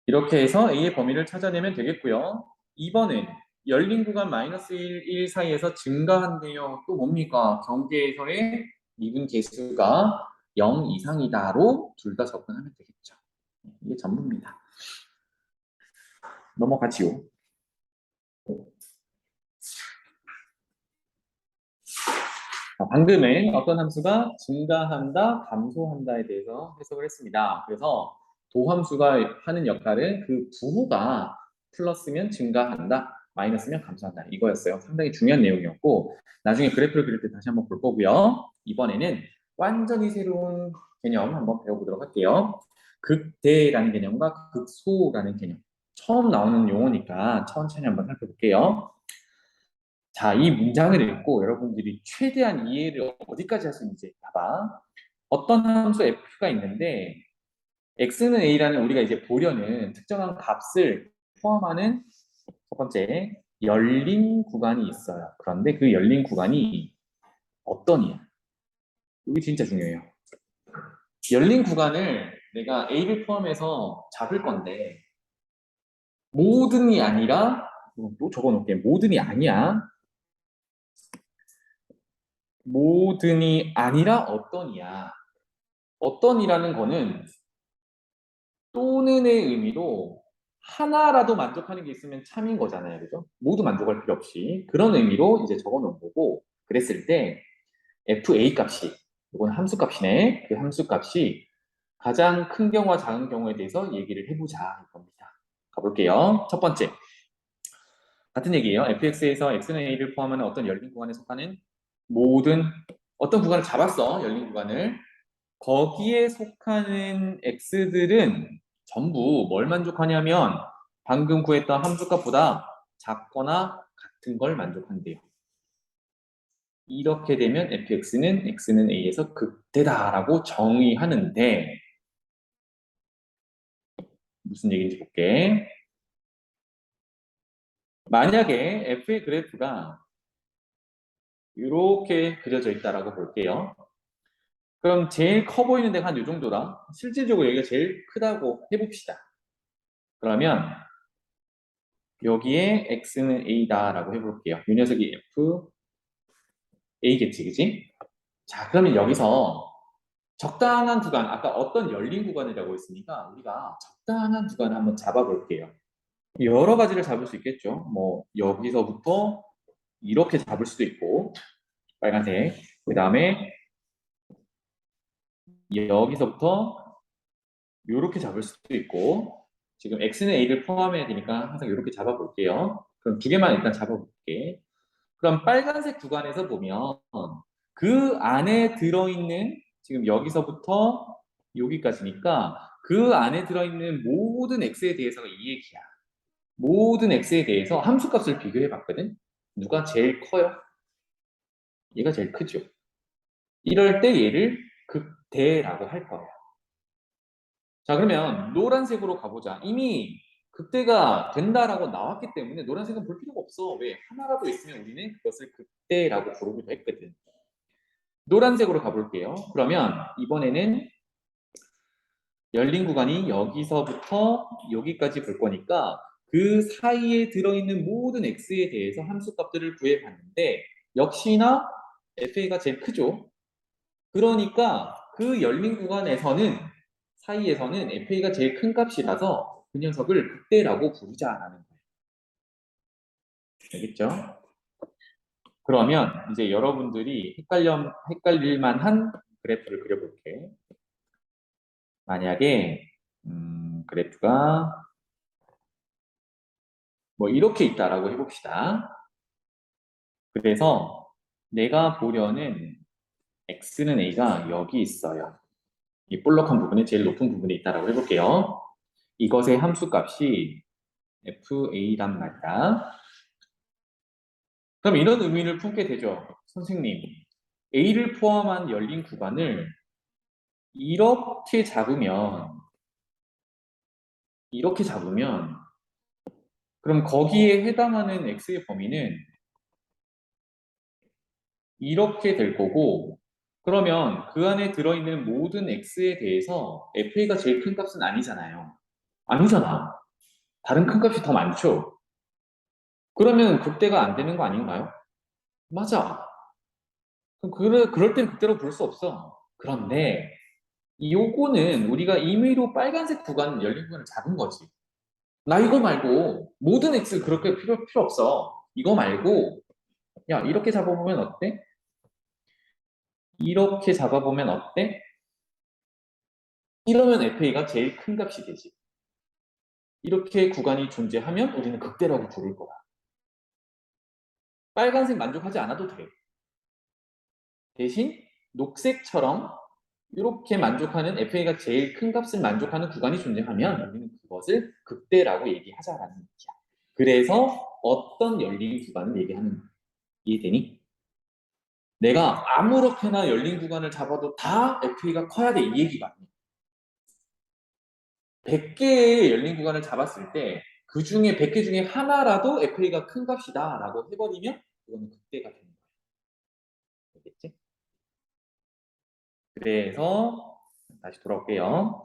이렇게 해서 A의 범위를 찾아내면 되겠고요. 2번은 열린 구간 마이너스 1, 1 사이에서 증가한대요. 또 뭡니까? 경계에서의 미분 개수가 0 이상이다로 둘 다 접근하면 되겠죠. 이게 전부입니다. 넘어가지요. 방금은 어떤 함수가 증가한다, 감소한다에 대해서 해석을 했습니다. 그래서 도함수가 하는 역할은 그 부호가 플러스면 증가한다, 마이너스면 감소한다 이거였어요. 상당히 중요한 내용이었고 나중에 그래프를 그릴 때 다시 한번 볼 거고요. 이번에는 완전히 새로운 개념 한번 배워보도록 할게요. 극대라는 개념과 극소라는 개념. 처음 나오는 용어니까 천천히 한번 살펴볼게요. 자, 이 문장을 읽고 여러분들이 최대한 이해를 어디까지 할 수 있는지 봐봐. 어떤 함수 f가 있는데 x는 a라는 우리가 이제 보려는 특정한 값을 포함하는 첫 번째 열린 구간이 있어요. 그런데 그 열린 구간이 어떠냐? 이게 진짜 중요해요. 열린 구간을 내가 a를 포함해서 잡을 건데 모든이 아니라 또 적어놓을게 모든이 아니야. 모든이 아니라 어떤이야. 어떤이라는 거는 또는의 의미로 하나라도 만족하는 게 있으면 참인 거잖아요. 그죠? 모두 만족할 필요 없이. 그런 의미로 이제 적어 놓은 거고, 그랬을 때 FA 값이, 이건 함수 값이네. 그 함수 값이 가장 큰 경우와 작은 경우에 대해서 얘기를 해보자. 이겁니다. 가볼게요. 첫 번째. 같은 얘기예요. fx에서 x는 a를 포함하는 어떤 열린 구간에 속하는 모든 어떤 구간을 잡았어. 열린 구간을. 거기에 속하는 x들은 전부 뭘 만족하냐면 방금 구했던 함수값보다 작거나 같은 걸 만족한대요. 이렇게 되면 fx는 x는 a에서 극대다라고 정의하는데 무슨 얘기인지 볼게. 만약에 f의 그래프가 이렇게 그려져 있다라고 볼게요. 그럼 제일 커 보이는 데가 한 이 정도다. 실질적으로 여기가 제일 크다고 해봅시다. 그러면 여기에 x는 a다라고 해볼게요. 이 녀석이 f, a겠지, 그지? 자, 그러면 여기서 적당한 구간, 아까 어떤 열린 구간이라고 했으니까 우리가 적당한 구간을 한번 잡아볼게요. 여러 가지를 잡을 수 있겠죠. 뭐 여기서부터 이렇게 잡을 수도 있고 빨간색, 그 다음에 여기서부터 이렇게 잡을 수도 있고 지금 x는 a를 포함해야 되니까 항상 이렇게 잡아볼게요. 그럼 두 개만 일단 잡아볼게. 그럼 빨간색 구간에서 보면 그 안에 들어있는 지금 여기서부터 여기까지니까 그 안에 들어있는 모든 x에 대해서가 이 얘기야. 모든 x에 대해서 함수값을 비교해 봤거든. 누가 제일 커요? 얘가 제일 크죠. 이럴 때 얘를 극대라고 할 거야. 자, 그러면 노란색으로 가보자. 이미 극대가 된다라고 나왔기 때문에 노란색은 볼 필요가 없어. 왜? 하나라도 있으면 우리는 그것을 극대라고 부르기도 했거든. 노란색으로 가볼게요. 그러면 이번에는 열린 구간이 여기서부터 여기까지 볼 거니까 그 사이에 들어있는 모든 x에 대해서 함수값들을 구해봤는데 역시나 fa가 제일 크죠. 그러니까 그 열린 구간에서는 사이에서는 fa가 제일 큰 값이라서 그 녀석을 극대라고 부르자라는 거예요. 알겠죠? 그러면 이제 여러분들이 헷갈릴 만한 그래프를 그려볼게. 만약에 그래프가 뭐 이렇게 있다라고 해봅시다. 그래서 내가 보려는 x는 a가 여기 있어요. 이 볼록한 부분에 제일 높은 부분에 있다라고 해볼게요. 이것의 함수값이 fa란 말이다. 그럼 이런 의미를 품게 되죠. 선생님, a를 포함한 열린 구간을 이렇게 잡으면 그럼 거기에 해당하는 x의 범위는 이렇게 될 거고 그러면 그 안에 들어있는 모든 x에 대해서 fa가 제일 큰 값은 아니잖아요. 아니잖아. 다른 큰 값이 더 많죠. 그러면 극대가 안 되는 거 아닌가요? 맞아. 그럴 땐 극대로 볼 수 없어. 그런데 요거는 우리가 임의로 빨간색 구간, 열린 구간을 잡은 거지. 나 이거 말고 모든 x 그렇게 필요 없어. 이거 말고 야 이렇게 잡아보면 어때? 이렇게 잡아보면 어때? 이러면 FA가 제일 큰 값이 되지. 이렇게 구간이 존재하면 우리는 극대라고 부를 거야. 빨간색 만족하지 않아도 돼. 대신 녹색처럼 이렇게 만족하는 FA가 제일 큰 값을 만족하는 구간이 존재하면 우리는 그것을 극대라고 얘기하자라는 얘기야. 그래서 어떤 열린 구간을 얘기하는 거야. 이해되니? 내가 아무렇게나 열린 구간을 잡아도 다 FA가 커야 돼. 이 얘기가 아니야. 100개의 열린 구간을 잡았을 때 그 중에 100개 중에 하나라도 FA가 큰 값이다 라고 해버리면 그거는 극대가 되는 거예요. 알겠지? 그래서 다시 돌아올게요.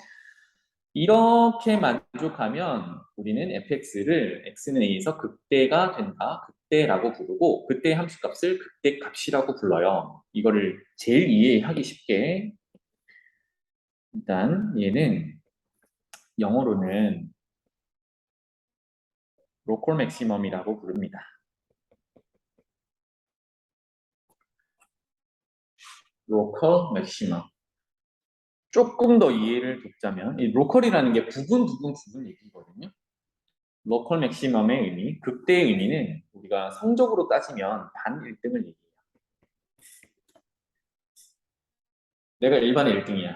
이렇게 만족하면 우리는 fx를 x는 a에서 극대가 된다, 극대라고 부르고 극대 함수값을 극대값이라고 불러요. 이거를 제일 이해하기 쉽게 일단 얘는 영어로는 로컬 맥시멈이라고 부릅니다. 로컬 맥시멈. 조금 더 이해를 돕자면 이 로컬이라는 게 부분 얘기거든요. 로컬 맥시멈의 의미, 극대의 의미는 우리가 성적으로 따지면 반 1등을 얘기해요. 내가 1반에 1등이야.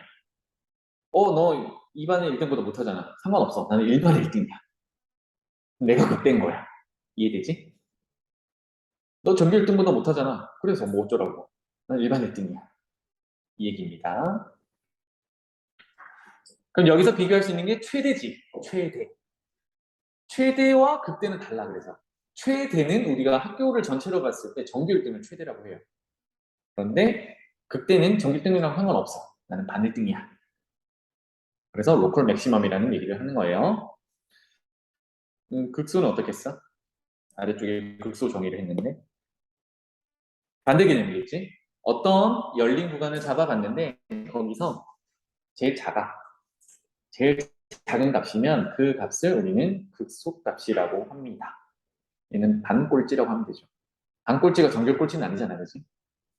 너 2반에 1등보다 못하잖아. 상관없어. 나는 1반에 1등이야. 내가 극대인 거야. 이해되지? 너 전교 1등보다 못하잖아. 그래서 뭐 어쩌라고. 난 1반 1등이야. 이 얘기입니다. 그럼 여기서 비교할 수 있는 게 최대지. 최대. 최대와 극대는 달라 그래서. 최대는 우리가 학교를 전체로 봤을 때 전교 1등을 최대라고 해요. 그런데 극대는 전교 1등이랑 상관없어. 나는 반 1등이야. 그래서 로컬 맥시멈이라는 얘기를 하는 거예요. 극소는 어떻게 써? 아래쪽에 극소 정의를 했는데 반대 개념이겠지? 어떤 열린 구간을 잡아봤는데 거기서 제일 제일 작은 값이면 그 값을 우리는 극소값이라고 합니다. 얘는 반꼴찌라고 하면 되죠. 반꼴찌가 정결꼴찌는 아니잖아요, 그렇지?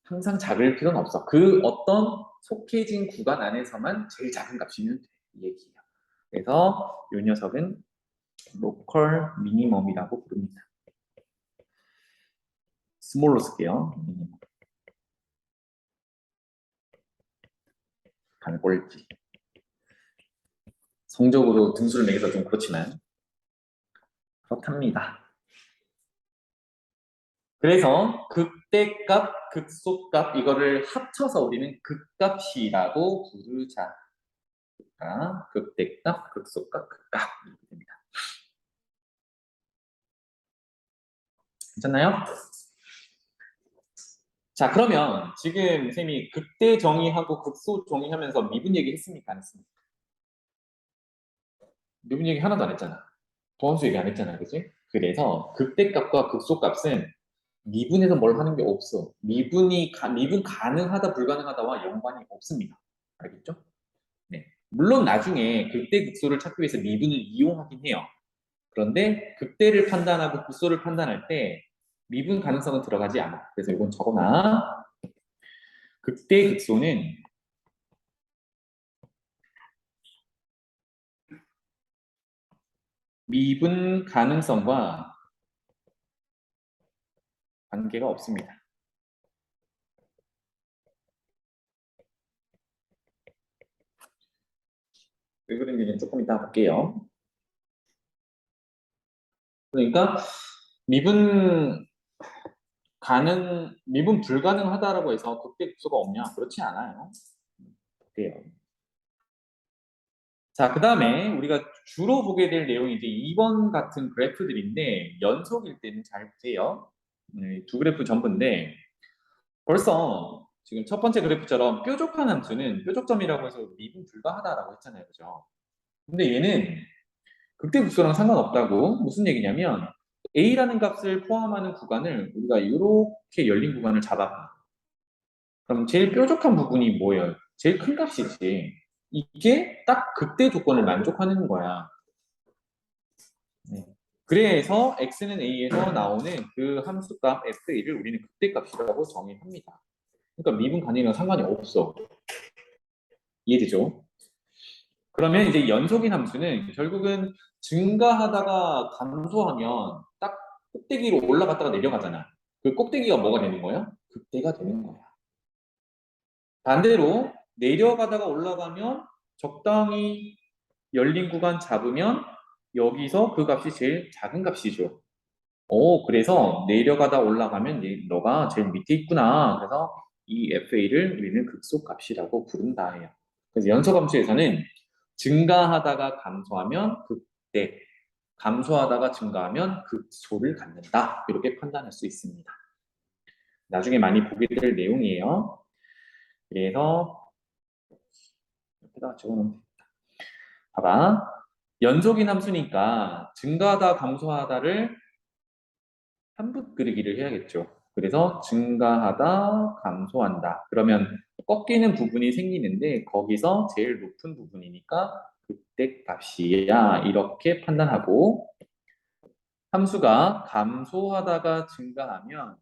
항상 작을 필요는 없어. 그 어떤 속해진 구간 안에서만 제일 작은 값이면 돼. 이 얘기예요. 그래서 이 녀석은 로컬 미니멈이라고 부릅니다. 스몰로 쓸게요. 미니멈. 반꼴찌. 성적으로 등수를 매겨서 좀 그렇지만 그렇답니다. 그래서 극대값, 극소값 이거를 합쳐서 우리는 극값이라고 부르자. 극대값, 극소값, 극값 이렇게 됩니다. 괜찮나요? 자, 그러면 지금 쌤이 극대 정의하고 극소 정의하면서 미분 얘기 했습니까? 안 했습니까? 미분 얘기 하나도 안 했잖아. 보함수 얘기 안 했잖아, 그지? 그래서 극대값과 극소값은 미분에서 뭘 하는 게 없어. 미분 가능하다, 불가능하다와 연관이 없습니다. 알겠죠? 네. 물론 나중에 극대 극소를 찾기 위해서 미분을 이용하긴 해요. 그런데 극대를 판단하고 극소를 판단할 때 미분 가능성은 들어가지 않아. 그래서 이건 적어놔. 극대 극소는 미분 가능성과 관계가 없습니다. 왜 그런지는 조금 이따 볼게요. 그러니까 미분 미분 불가능하다라고 해서 극대 극소가 없냐? 그렇지 않아요. 볼게요. 자, 그 다음에 우리가 주로 보게 될 내용이 이제 2번 같은 그래프들인데 연속일 때는 잘 보세요. 두 그래프 전부인데 벌써 지금 첫 번째 그래프처럼 뾰족한 함수는 뾰족점이라고 해서 미분 불가하다라고 했잖아요. 그죠? 근데 얘는 극대극소랑 상관없다고 무슨 얘기냐면 A라는 값을 포함하는 구간을 우리가 이렇게 열린 구간을 잡아봐. 그럼 제일 뾰족한 부분이 뭐예요? 제일 큰 값이지. 이게 딱 극대 조건을 만족하는 거야. 네. 그래서 x는 a에서 나오는 그 함수값 f를 우리는 극대값이라고 정의합니다. 그러니까 미분 간이랑 상관이 없어. 이해되죠? 그러면 이제 연속인 함수는 결국은 증가하다가 감소하면 딱 꼭대기로 올라갔다가 내려가잖아. 그 꼭대기가 뭐가 되는 거야? 극대가 되는 거야. 반대로 내려가다가 올라가면 적당히 열린 구간 잡으면 여기서 그 값이 제일 작은 값이죠. 그래서 내려가다 올라가면 너가 제일 밑에 있구나. 그래서 이 FA를 우리는 극소값이라고 부른다 해요. 그래서 연소함수에서는 증가하다가 감소하면 극대, 감소하다가 증가하면 극소를 갖는다. 이렇게 판단할 수 있습니다. 나중에 많이 보게 될 내용이에요. 그래서 여기다가 적어놓으면 돼. 봐봐. 연속인 함수니까 증가하다, 감소하다를 한붓 그리기를 해야겠죠. 그래서 증가하다, 감소한다. 그러면 꺾이는 부분이 생기는데 거기서 제일 높은 부분이니까 극대값이야. 이렇게 판단하고 함수가 감소하다가 증가하면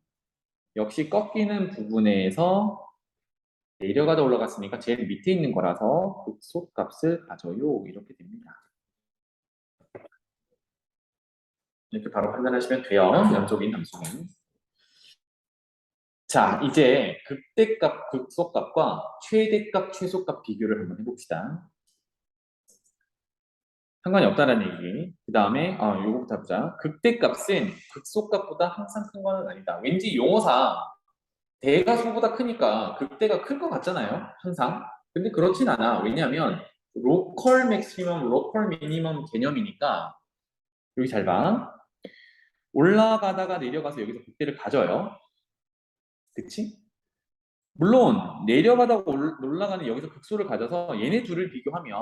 역시 꺾이는 부분에서 내려가다 올라갔으니까 제일 밑에 있는 거라서 극소값을 가져요. 이렇게 됩니다. 이렇게 바로 판단하시면 돼요. 연속인 함수는. 자, 이제 극대값, 극소값과 최대값, 최소값 비교를 한번 해봅시다. 상관이 없다는 얘기. 그 다음에 요거부터 보자. 극대값은 극소값보다 항상 큰 거는 아니다. 왠지 용어상 대가 소보다 크니까 극대가 클 것 같잖아요. 항상. 근데 그렇진 않아. 왜냐하면 로컬 맥시멈, 로컬 미니멈 개념이니까 여기 잘 봐. 올라가다가 내려가서 여기서 극대를 가져요. 그치? 물론 내려가다가 올라가는 여기서 극소를 가져서 얘네 둘을 비교하면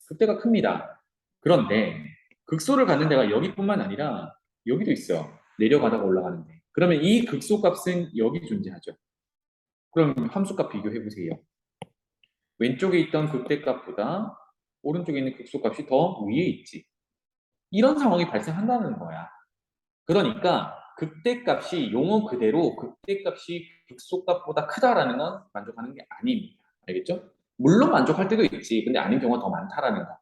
극대가 큽니다. 그런데 극소를 갖는 데가 여기뿐만 아니라 여기도 있어요. 내려가다가 올라가는데. 그러면 이 극소 값은 여기 존재하죠. 그럼 함수값 비교해 보세요. 왼쪽에 있던 극대값보다 오른쪽에 있는 극소값이 더 위에 있지. 이런 상황이 발생한다는 거야. 그러니까 극대값이 용어 그대로 극대값이 극소값보다 크다라는 건 만족하는 게 아닙니다. 알겠죠? 물론 만족할 때도 있지. 근데 아닌 경우가 더 많다라는 거.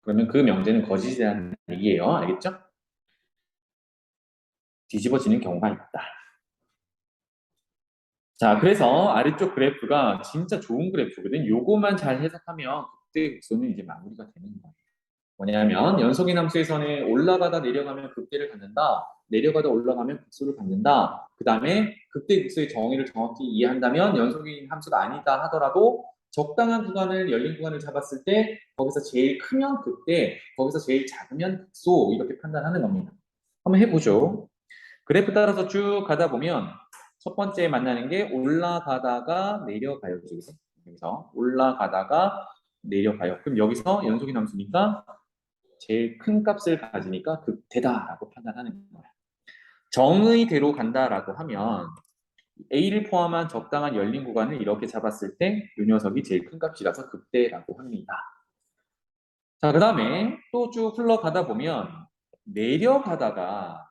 그러면 그 명제는 거짓이라는 얘기예요. 알겠죠? 뒤집어지는 경우가 있다. 자, 그래서 아래쪽 그래프가 진짜 좋은 그래프거든. 요거만 잘 해석하면 극대 극소는 이제 마무리가 되는 거예요. 뭐냐면 연속인 함수에서는 올라가다 내려가면 극대를 갖는다. 내려가다 올라가면 극소를 갖는다. 그 다음에 극대 극소의 정의를 정확히 이해한다면 연속인 함수가 아니다 하더라도 적당한 구간을 열린 구간을 잡았을 때 거기서 제일 크면 극대, 거기서 제일 작으면 극소 이렇게 판단하는 겁니다. 한번 해보죠. 그래프 따라서 쭉 가다 보면 첫 번째 만나는 게 올라가다가 내려가요. 여기서 올라가다가 내려가요. 그럼 여기서 연속인 함수니까 제일 큰 값을 가지니까 극대다라고 판단하는 거야. 정의대로 간다라고 하면 A를 포함한 적당한 열린 구간을 이렇게 잡았을 때 이 녀석이 제일 큰 값이라서 극대라고 합니다. 자, 그 다음에 또 쭉 흘러가다 보면 내려가다가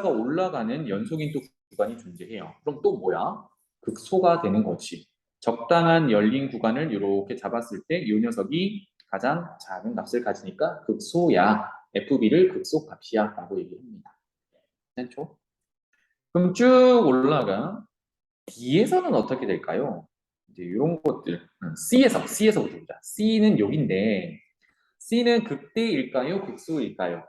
올라가는 연속인 또 구간이 존재해요. 그럼 또 뭐야? 극소가 되는 거지. 적당한 열린 구간을 이렇게 잡았을 때 이 녀석이 가장 작은 값을 가지니까 극소야. FB를 극소값이야 라고 얘기합니다. 괜찮죠? 그럼 쭉 올라가. D에서는 어떻게 될까요? 이제 이런 것들. C에서부터 보자. C는 여기인데 C는 극대일까요? 극소일까요?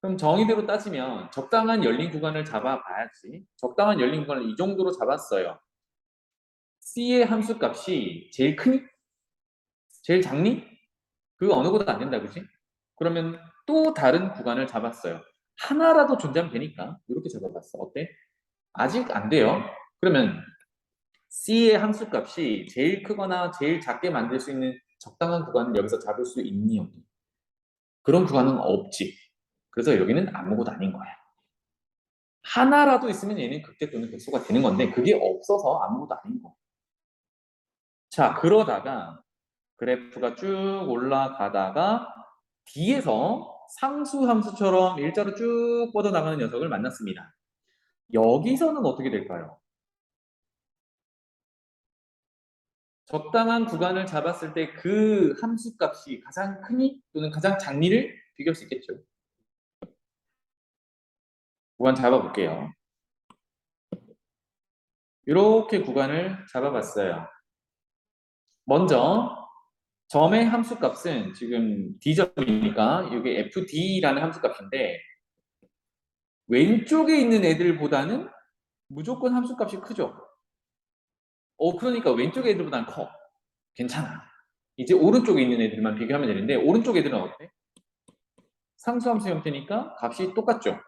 그럼 정의대로 따지면 적당한 열린 구간을 잡아봐야지. 적당한 열린 구간을 이 정도로 잡았어요. C의 함수값이 제일 크니? 제일 작니? 그 어느 것도 안 된다, 그지? 그러면 또 다른 구간을 잡았어요. 하나라도 존재하면 되니까 이렇게 잡아봤어. 어때? 아직 안 돼요. 그러면 C의 함수값이 제일 크거나 제일 작게 만들 수 있는 적당한 구간을 여기서 잡을 수 있니? 없니? 그런 구간은 없지. 그래서 여기는 아무것도 아닌 거야. 하나라도 있으면 얘는 극대 또는 극소가 되는 건데 그게 없어서 아무것도 아닌 거야. 자, 그러다가 그래프가 쭉 올라가다가 D에서 상수 함수처럼 일자로 쭉 뻗어나가는 녀석을 만났습니다. 여기서는 어떻게 될까요? 적당한 구간을 잡았을 때 그 함수값이 가장 크니 또는 가장 작니를 비교할 수 있겠죠. 구간 잡아볼게요. 이렇게 구간을 잡아봤어요. 먼저 점의 함수값은 지금 D점이니까 이게 FD라는 함수값인데 왼쪽에 있는 애들보다는 무조건 함수값이 크죠. 그러니까 왼쪽 애들보다는 커. 괜찮아. 이제 오른쪽에 있는 애들만 비교하면 되는데 오른쪽 애들은 어때? 상수함수 형태니까 값이 똑같죠.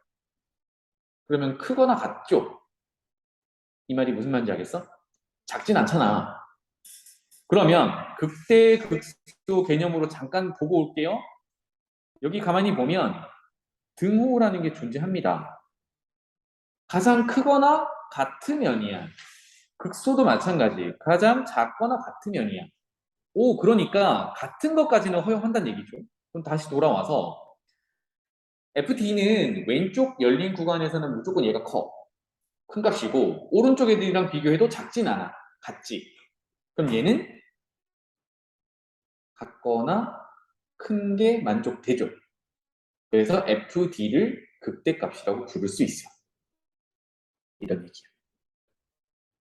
그러면 크거나 같죠. 이 말이 무슨 말인지 알겠어? 작진 않잖아. 그러면 극대 극소 개념으로 잠깐 보고 올게요. 여기 가만히 보면 등호라는 게 존재합니다. 가장 크거나 같으면이야. 극소도 마찬가지. 가장 작거나 같으면이야. 오, 그러니까 같은 것까지는 허용한다는 얘기죠. 그럼 다시 돌아와서 FT는 왼쪽 열린 구간에서는 무조건 얘가 커. 큰 값이고 오른쪽 애들이랑 비교해도 작진 않아. 같지. 그럼 얘는 같거나 큰 게 만족되죠. 그래서 FD를 극대값이라고 부를 수 있어. 이런 얘기야.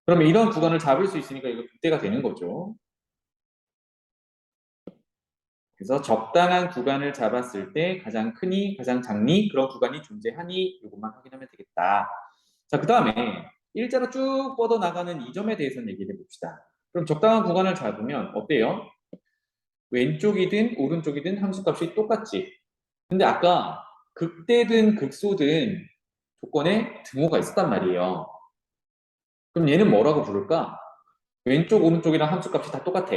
그러면 이런 구간을 잡을 수 있으니까 이거 극대가 되는 거죠. 그래서 적당한 구간을 잡았을 때 가장 크니 가장 작니 그런 구간이 존재하니 이것만 확인하면 되겠다. 자, 그 다음에 일자로 쭉 뻗어나가는 이 점에 대해서는 얘기를 해봅시다. 그럼 적당한 구간을 잡으면 어때요? 왼쪽이든 오른쪽이든 함수값이 똑같지. 근데 아까 극대든 극소든 조건에 등호가 있었단 말이에요. 그럼 얘는 뭐라고 부를까? 왼쪽 오른쪽이랑 함수값이 다 똑같아.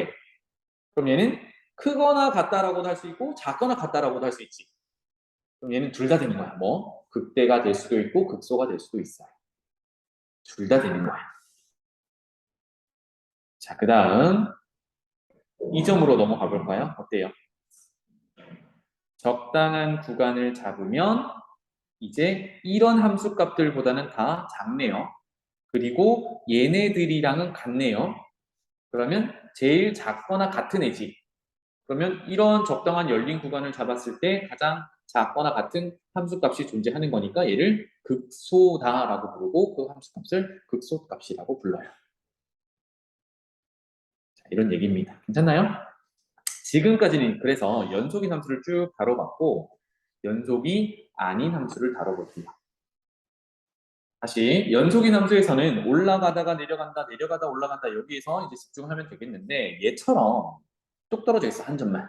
그럼 얘는 크거나 같다라고도 할 수 있고 작거나 같다라고도 할 수 있지. 그럼 얘는 둘 다 되는 거야. 뭐 극대가 될 수도 있고 극소가 될 수도 있어요. 둘 다 되는 거야. 자, 그 다음 이 점으로 넘어가 볼까요? 어때요? 적당한 구간을 잡으면 이제 이런 함수값들보다는 다 작네요. 그리고 얘네들이랑은 같네요. 그러면 제일 작거나 같은 애지. 그러면 이런 적당한 열린 구간을 잡았을 때 가장 작거나 같은 함수값이 존재하는 거니까 얘를 극소다라고 부르고 그 함수값을 극소값이라고 불러요. 자, 이런 얘기입니다. 괜찮나요? 지금까지는 그래서 연속인 함수를 쭉 다뤄봤고 연속이 아닌 함수를 다뤄볼게요. 다시 연속인 함수에서는 올라가다가 내려간다, 내려가다 올라간다 여기에서 이제 집중하면 되겠는데 얘처럼 뚝 떨어져 있어 한 점만.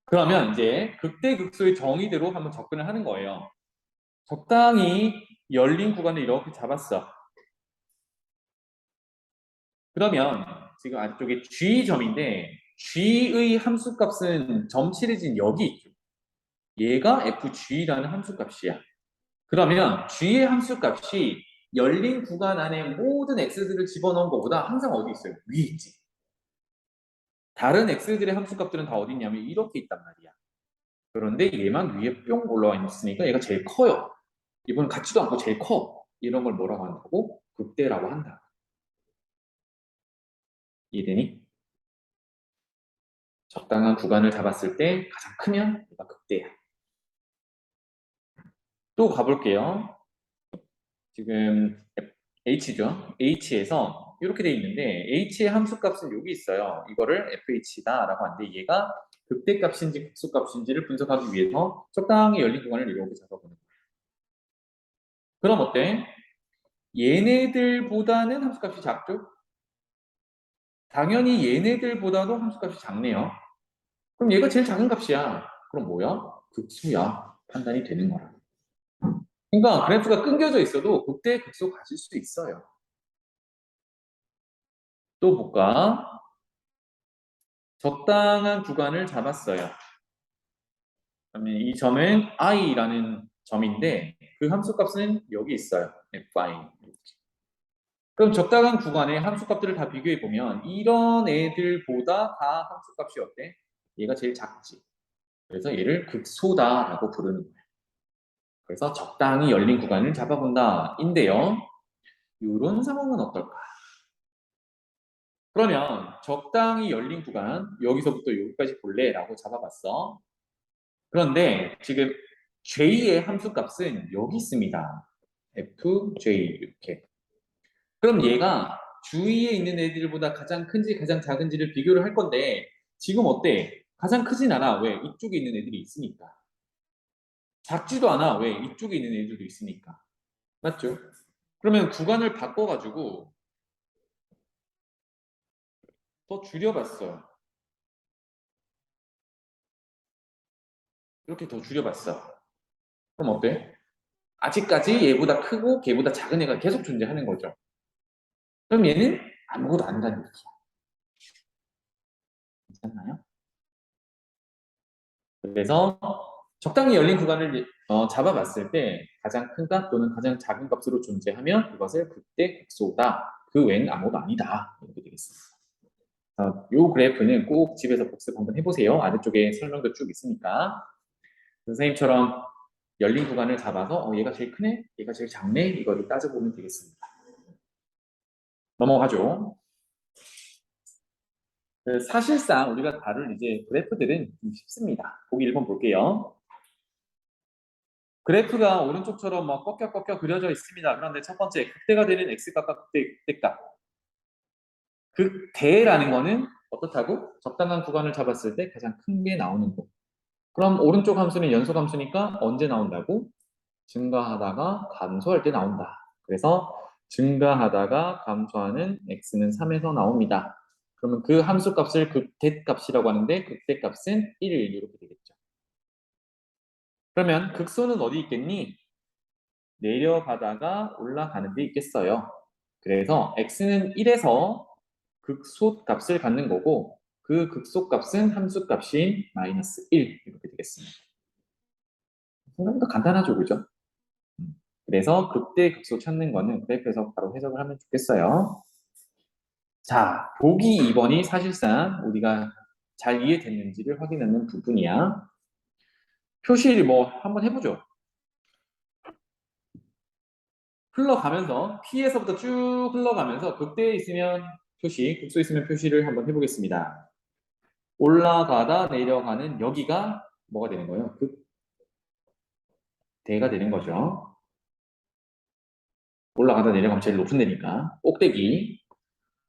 그러면 이제 극대극소의 정의대로 한번 접근을 하는 거예요. 적당히 열린 구간을 이렇게 잡았어. 그러면 지금 아래쪽에 G점인데 G의 함수값은 점 칠해진 여기 있죠. 얘가 FG라는 함수값이야. 그러면 G의 함수값이 열린 구간 안에 모든 X들을 집어넣은 것보다 항상 어디 있어요? 위에 있지. 다른 X들의 함수값들은 다 어디 있냐면 이렇게 있단 말이야. 그런데 얘만 위에 뿅 올라와 있으니까 얘가 제일 커요. 이번 같지도 않고 제일 커. 이런 걸 뭐라고 한다고? 극대라고 한다. 이해되니? 적당한 구간을 잡았을 때 가장 크면 얘가 극대야. 또 가볼게요. 지금 H죠. H에서 이렇게 돼 있는데 H의 함수값은 여기 있어요. 이거를 FH다라고 하는데 얘가 극대값인지 극소값인지를 분석하기 위해서 적당히 열린 구간을 이렇게 잡아보는 거예요. 그럼 어때? 얘네들보다는 함수값이 작죠? 당연히 얘네들보다도 함수값이 작네요. 그럼 얘가 제일 작은 값이야. 그럼 뭐야? 극소야. 판단이 되는 거라. 그러니까 그래프가 끊겨져 있어도 극대 극소 가질 수 있어요. 또 볼까? 적당한 구간을 잡았어요. 그러면 이 점은 i라는 점인데 그 함수값은 여기 있어요. fi. 그럼 적당한 구간의 함수값들을 다 비교해 보면 이런 애들보다 다 함수값이 어때? 얘가 제일 작지. 그래서 얘를 극소다라고 부르는 거예요. 그래서 적당히 열린 구간을 잡아본다 인데요. 이런 상황은 어떨까? 그러면 적당히 열린 구간 여기서부터 여기까지 볼래라고 잡아봤어. 그런데 지금 J의 함수값은 여기 있습니다. FJ 이렇게. 그럼 얘가 주위에 있는 애들보다 가장 큰지 가장 작은지를 비교를 할 건데 지금 어때? 가장 크진 않아. 왜? 이쪽에 있는 애들이 있으니까. 작지도 않아. 왜? 이쪽에 있는 애들도 있으니까. 맞죠? 그러면 구간을 바꿔가지고 더 줄여봤어요. 이렇게 더 줄여봤어. 그럼 어때? 아직까지 얘보다 크고 걔보다 작은 애가 계속 존재하는 거죠. 그럼 얘는 아무것도 아니라는 얘기야. 괜찮나요? 그래서 적당히 열린 구간을 잡아봤을 때 가장 큰 값 또는 가장 작은 값으로 존재하면 그것을 극대 극소다. 그 외에는 아무것도 아니다. 이렇게 되겠습니다. 이 그래프는 꼭 집에서 복습 한번 해보세요. 아래쪽에 설명도 쭉 있으니까. 선생님처럼 열린 구간을 잡아서 얘가 제일 크네? 얘가 제일 작네? 이거를 따져보면 되겠습니다. 넘어가죠. 사실상 우리가 다룰 이제 그래프들은 좀 쉽습니다. 보기 1번 볼게요. 그래프가 오른쪽처럼 막 꺾여 그려져 있습니다. 그런데 첫 번째 극대가 되는 x값과 극대값. 극대라는 거는 어떻다고? 적당한 구간을 잡았을 때 가장 큰 게 나오는 거. 그럼 오른쪽 함수는 연속 함수니까 언제 나온다고? 증가하다가 감소할 때 나온다. 그래서 증가하다가 감소하는 x는 3에서 나옵니다. 그러면 그 함수 값을 극대값이라고 하는데 극대값은 1 이렇게 되겠죠. 그러면 극소는 어디 있겠니? 내려가다가 올라가는 데 있겠어요. 그래서 x는 1에서 극소 값을 갖는 거고 그 극소 값은 함수 값인 마이너스 1 이렇게 되겠습니다. 생각보다 간단하죠, 그죠? 그래서 극대 극소 찾는 거는 그래프에서 바로 해석을 하면 좋겠어요. 자, 보기 2번이 사실상 우리가 잘 이해됐는지를 확인하는 부분이야. 표시를 뭐 한번 해보죠. 흘러가면서 P에서부터 쭉 흘러가면서 극대에 있으면 표시, 극소에 있으면 표시를 한번 해보겠습니다. 올라가다 내려가는 여기가 뭐가 되는 거예요? 극대가 되는 거죠. 올라가다 내려가면 제일 높은 데니까 꼭대기.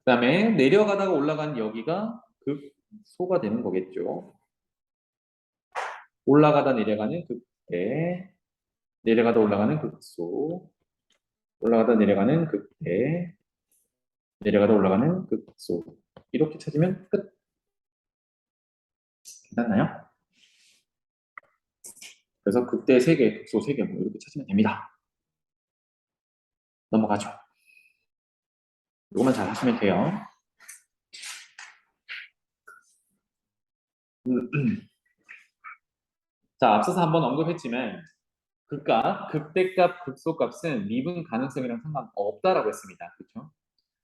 그 다음에 내려가다가 올라간 여기가 극소가 되는 거겠죠. 올라가다 내려가는 극대, 내려가다 올라가는 극소, 올라가다 내려가는 극대, 내려가다 올라가는 극소. 이렇게 찾으면 끝. 괜찮나요? 그래서 극대 3개, 극소 3개 뭐 이렇게 찾으면 됩니다. 넘어가죠. 이것만 잘 하시면 돼요. 자, 앞서서 한번 언급했지만 극값, 극대값, 극소값은 미분 가능성이랑 상관없다라고 했습니다. 그렇죠?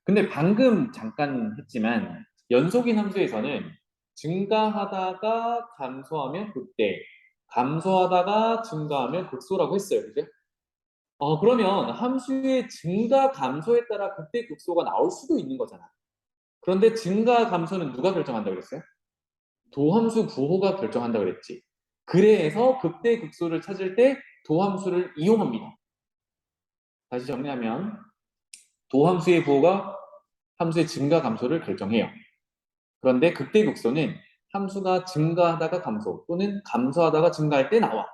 근데 방금 잠깐 했지만 연속인 함수에서는 증가하다가 감소하면 극대, 감소하다가 증가하면 극소라고 했어요. 그죠? 그러면 함수의 증가, 감소에 따라 극대, 극소가 나올 수도 있는 거잖아. 그런데 증가, 감소는 누가 결정한다고 그랬어요? 도함수 부호가 결정한다고 그랬지. 그래서 극대, 극소를 찾을 때 도함수를 이용합니다. 다시 정리하면 도함수의 부호가 함수의 증가, 감소를 결정해요. 그런데 극대, 극소는 함수가 증가하다가 감소 또는 감소하다가 증가할 때 나와.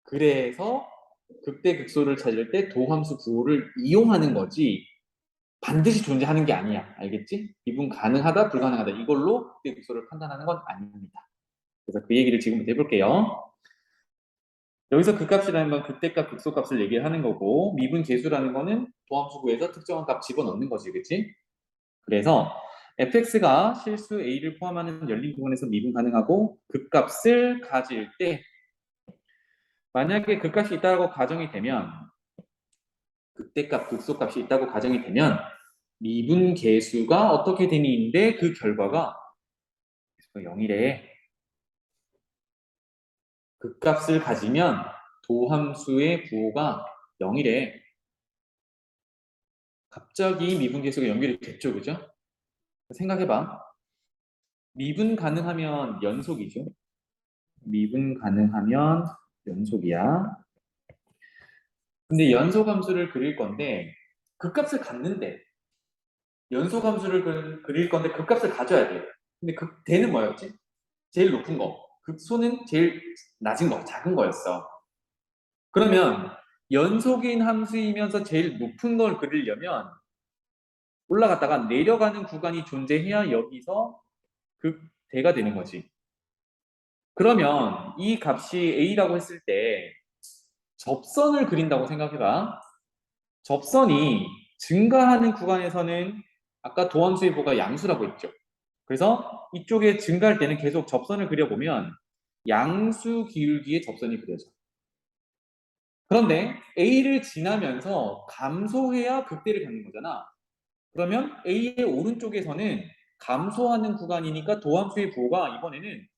그래서 극대, 극소를 찾을 때 도함수 부호를 이용하는 거지 반드시 존재하는 게 아니야. 알겠지? 미분 가능하다, 불가능하다. 이걸로 극대, 극소를 판단하는 건 아닙니다. 그래서 그 얘기를 지금부터 해볼게요. 여기서 극값이라는 건 극대값, 극소값을 얘기를 하는 거고 미분 계수라는 거는 도함수 구에서 특정한 값 집어넣는 거지. 그치? 그래서 fx가 실수 a를 포함하는 열린 구간에서 미분 가능하고 극값을 가질 때 만약에 극값이 있다고 가정이 되면 극대값, 극소값이 있다고 가정이 되면 미분 계수가 어떻게 되니인데 그 결과가 0이래. 극값을 가지면 도함수의 부호가 0이래. 갑자기 미분 계수가 연결이 됐죠, 그죠? 생각해봐. 미분 가능하면 연속이죠. 미분 가능하면 연속이야. 근데 연속함수를 그릴 건데 극값을 갖는데 연속함수를 그릴 건데 극값을 가져야 돼. 근데 극대는 뭐였지? 제일 높은 거. 극소는 제일 낮은 거, 작은 거였어. 그러면 연속인 함수이면서 제일 높은 걸 그리려면 올라갔다가 내려가는 구간이 존재해야 여기서 극대가 되는 거지. 그러면 이 값이 a라고 했을 때 접선을 그린다고 생각해봐. 접선이 증가하는 구간에서는 아까 도함수의 부호가 양수라고 했죠. 그래서 이쪽에 증가할 때는 계속 접선을 그려보면 양수 기울기의 접선이 그려져. 그런데 A를 지나면서 감소해야 극대를 갖는 거잖아. 그러면 A의 오른쪽에서는 감소하는 구간이니까 도함수의 부호가 이번에는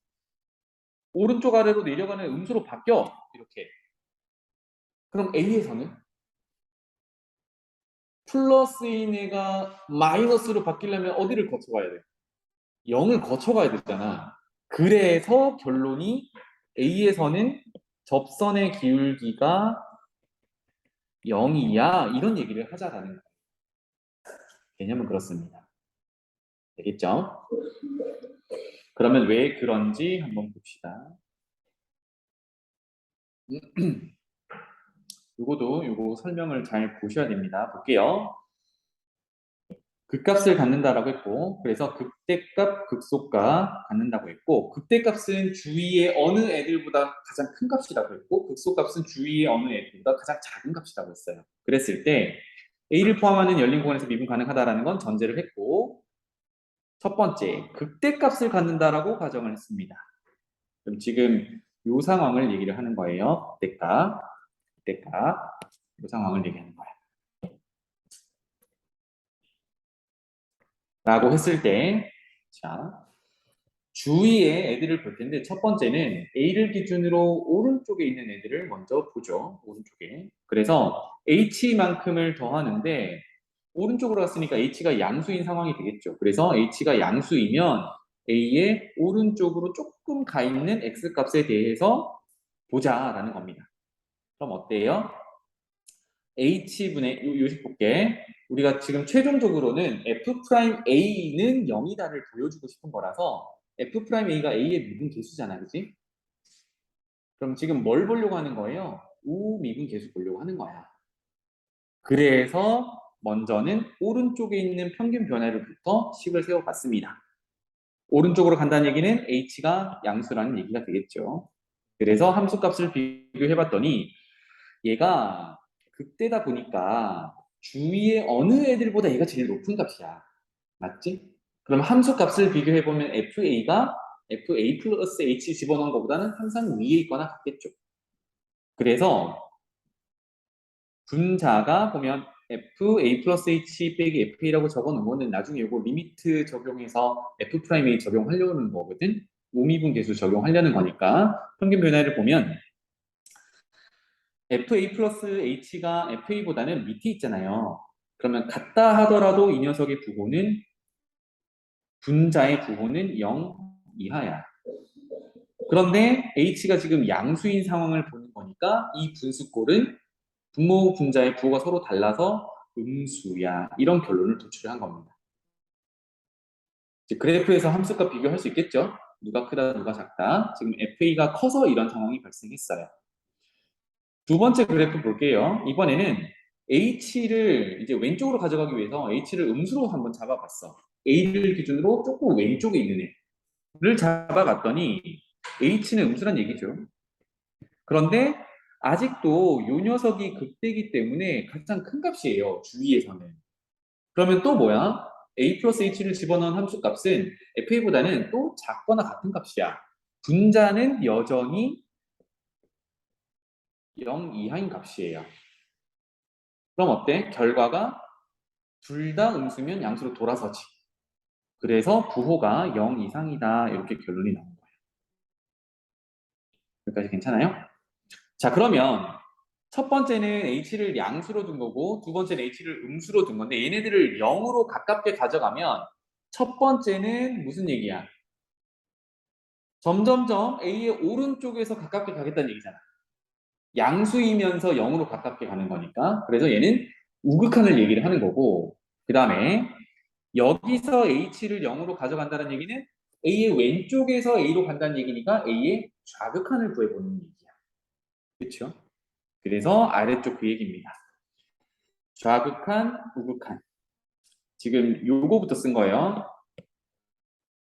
오른쪽 아래로 내려가는 음수로 바뀌어. 이렇게. 그럼 A에서는 플러스인 애가 마이너스로 바뀌려면 어디를 거쳐가야 돼? 0을 거쳐가야 되잖아. 그래서 결론이 A에서는 접선의 기울기가 0이야. 이런 얘기를 하자라는 거예요. 개념은 그렇습니다. 되겠죠? 그러면 왜 그런지 한번 봅시다. 요거 설명을 잘 보셔야 됩니다. 볼게요. 극값을 갖는다라고 했고, 그래서 극대값, 극소값 갖는다고 했고, 극대값은 주위의 어느 애들보다 가장 큰 값이라고 했고, 극소값은 주위의 어느 애들보다 가장 작은 값이라고 했어요. 그랬을 때 A를 포함하는 열린 공간에서 미분 가능하다라는 건 전제를 했고, 첫 번째, 극대값을 갖는다라고 가정을 했습니다. 그럼 지금 이 상황을 얘기를 하는 거예요. 극대값, 이 상황을 얘기하는 거예요. 라고 했을 때, 자, 주위의 애들을 볼 텐데, 첫 번째는 A를 기준으로 오른쪽에 있는 애들을 먼저 보죠. 오른쪽에. 그래서 H만큼을 더하는데, 오른쪽으로 갔으니까 H가 양수인 상황이 되겠죠. 그래서 H가 양수이면 A의 오른쪽으로 조금 가 있는 X값에 대해서 보자라는 겁니다. 그럼 어때요? H분의 요식 볼게. 우리가 지금 최종적으로는 F'A는 0이다를 보여주고 싶은 거라서 F'A가 A의 미분 계수잖아, 그지? 그럼 지금 뭘 보려고 하는 거예요? 우미분 계수 보려고 하는 거야. 그래서 먼저는 오른쪽에 있는 평균 변화를부터 식을 세워봤습니다. 오른쪽으로 간다는 얘기는 H가 양수라는 얘기가 되겠죠. 그래서 함수값을 비교해봤더니 얘가 극대다 보니까 주위의 어느 애들보다 얘가 제일 높은 값이야. 맞지? 그럼 함수값을 비교해보면 FA가 FA 플러스 H 집어넣은 것보다는 항상 위에 있거나 같겠죠. 그래서 분자가 보면 FA 플러스 H 빼기 FA라고 적어놓은 거는 나중에 이거 리미트 적용해서 F'A 적용하려는 거거든. 우미분 계수 적용하려는 거니까 평균 변화를 보면 FA 플러스 H가 FA보다는 밑에 있잖아요. 그러면 같다 하더라도 이 녀석의 부호는 분자의 부호는 0 이하야. 그런데 H가 지금 양수인 상황을 보는 거니까 이 분수꼴은 분모 분자의 부호가 서로 달라서 음수야. 이런 결론을 도출한 겁니다. 그래프에서 함수값 비교할 수 있겠죠? 누가 크다, 누가 작다. 지금 FA가 커서 이런 상황이 발생했어요. 두 번째 그래프 볼게요. 이번에는 H를 이제 왼쪽으로 가져가기 위해서 H를 음수로 한번 잡아봤어. A를 기준으로 조금 왼쪽에 있는 애를 잡아봤더니 H는 음수란 얘기죠. 그런데 아직도 요 녀석이 극대이기 때문에 가장 큰 값이에요. 주위에서는. 그러면 또 뭐야? A 플러스 H를 집어넣은 함수값은 FA보다는 또 작거나 같은 값이야. 분자는 여전히 0 이하인 값이에요. 그럼 어때? 결과가 둘 다 음수면 양수로 돌아서지. 그래서 부호가 0 이상이다. 이렇게 결론이 나온 거예요. 여기까지 괜찮아요? 자, 그러면 첫 번째는 H를 양수로 둔 거고 두 번째는 H를 음수로 둔 건데 얘네들을 0으로 가깝게 가져가면 첫 번째는 무슨 얘기야? 점점점 A의 오른쪽에서 가깝게 가겠다는 얘기잖아. 양수이면서 0으로 가깝게 가는 거니까. 그래서 얘는 우극한을 얘기를 하는 거고 그 다음에 여기서 H를 0으로 가져간다는 얘기는 A의 왼쪽에서 A로 간다는 얘기니까 A의 좌극한을 구해보는 얘기야. 그렇죠? 그래서 아래쪽 그 얘기입니다. 좌극한, 우극한. 지금 요거부터 쓴 거예요.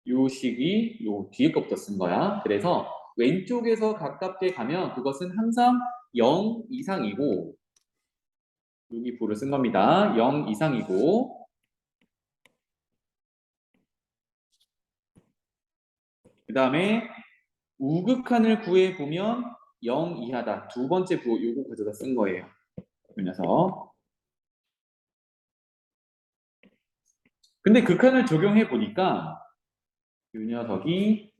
요 식이 요 뒤에 거부터 쓴 거야. 그래서 왼쪽에서 가깝게 가면 그것은 항상 0 이상이고 여기 부를 쓴 겁니다. 0 이상이고 그 다음에 우극한을 구해보면 0 이하다. 두 번째 부호 요거 가져다 쓴 거예요. 이 녀석. 근데 극한을 적용해 보니까 이 녀석이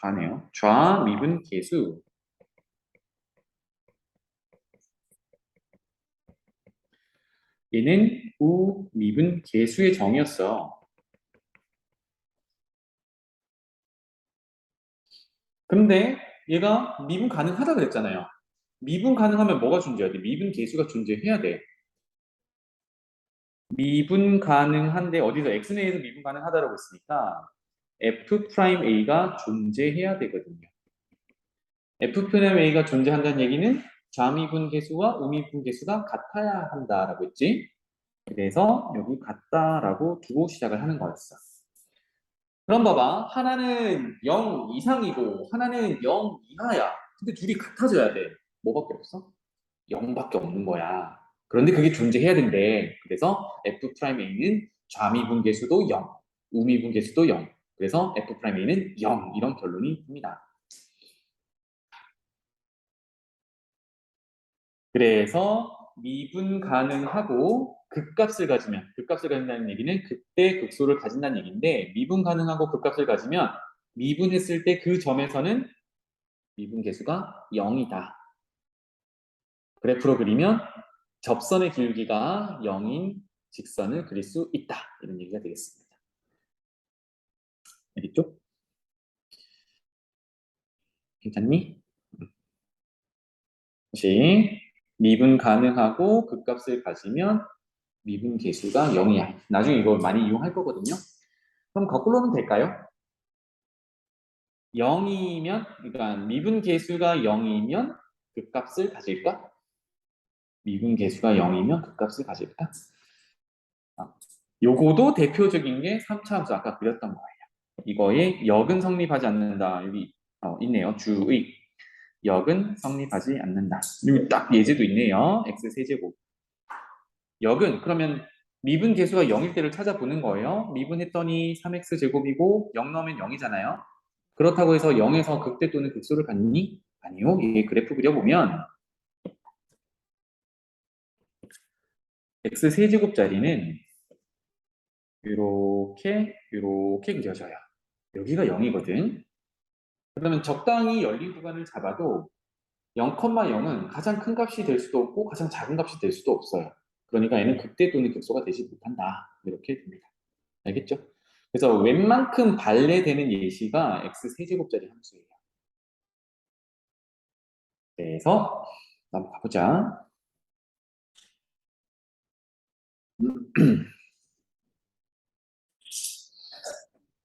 좌네요. 좌 미분 계수. 얘는 우 미분 계수의 정의였어. 근데 얘가 미분 가능하다 그랬잖아요. 미분 가능하면 뭐가 존재해야 돼? 미분 계수가 존재해야 돼. 미분 가능한데 어디서 x내에서 미분 가능하다라고 했으니까 f'a가 존재해야 되거든요. f'a가 존재한다는 얘기는 좌미분 계수와 우미분 계수가 같아야 한다라고 했지. 그래서 여기 같다라고 두고 시작을 하는 거였어. 그럼 봐봐. 하나는 0 이상이고 하나는 0 이하야. 근데 둘이 같아져야 돼. 뭐밖에 없어? 0밖에 없는 거야. 그런데 그게 존재해야 된대. 그래서 F'A는 좌미분계수도 0, 우미분계수도 0. 그래서 F'A는 0 이런 결론이 듭니다. 그래서 미분 가능하고 극값을 가진다는 얘기는 그때 극소를 가진다는 얘기인데 미분 가능하고 극값을 가지면 미분했을 때 그 점에서는 미분계수가 0이다. 그래프로 그리면 접선의 기울기가 0인 직선을 그릴 수 있다. 이런 얘기가 되겠습니다. 알겠죠? 괜찮니? 다시 미분 가능하고 극값을 가지면 미분 계수가 0이야. 나중에 이거 많이 이용할 거거든요. 그럼 거꾸로는 될까요? 0이면, 그러니까 미분 계수가 0이면 극값을 가질까? 미분 계수가 0이면 극값을 가질까? 요거도 대표적인 게 3차 함수 아까 그렸던 거예요. 이거에 역은 성립하지 않는다. 여기 있네요. 주의. 역은 성립하지 않는다. 여기 딱 예제도 있네요. x 세제곱. 역은 그러면 미분 계수가 0일 때를 찾아보는 거예요. 미분했더니 3x 제곱이고 0 넣으면 0이잖아요. 그렇다고 해서 0에서 극대 또는 극소를 갖니? 아니요. 이 그래프 그려보면 x 세제곱짜리는 이렇게 그려져요. 여기가 0이거든. 그러면 적당히 열린 구간을 잡아도 0,0은 가장 큰 값이 될 수도 없고 가장 작은 값이 될 수도 없어요. 그러니까 얘는 극대 또는 극소가 되지 못한다. 이렇게 됩니다. 알겠죠? 그래서 웬만큼 발레되는 예시가 x 세제곱짜리 함수예요. 그래서 넘어가 보자.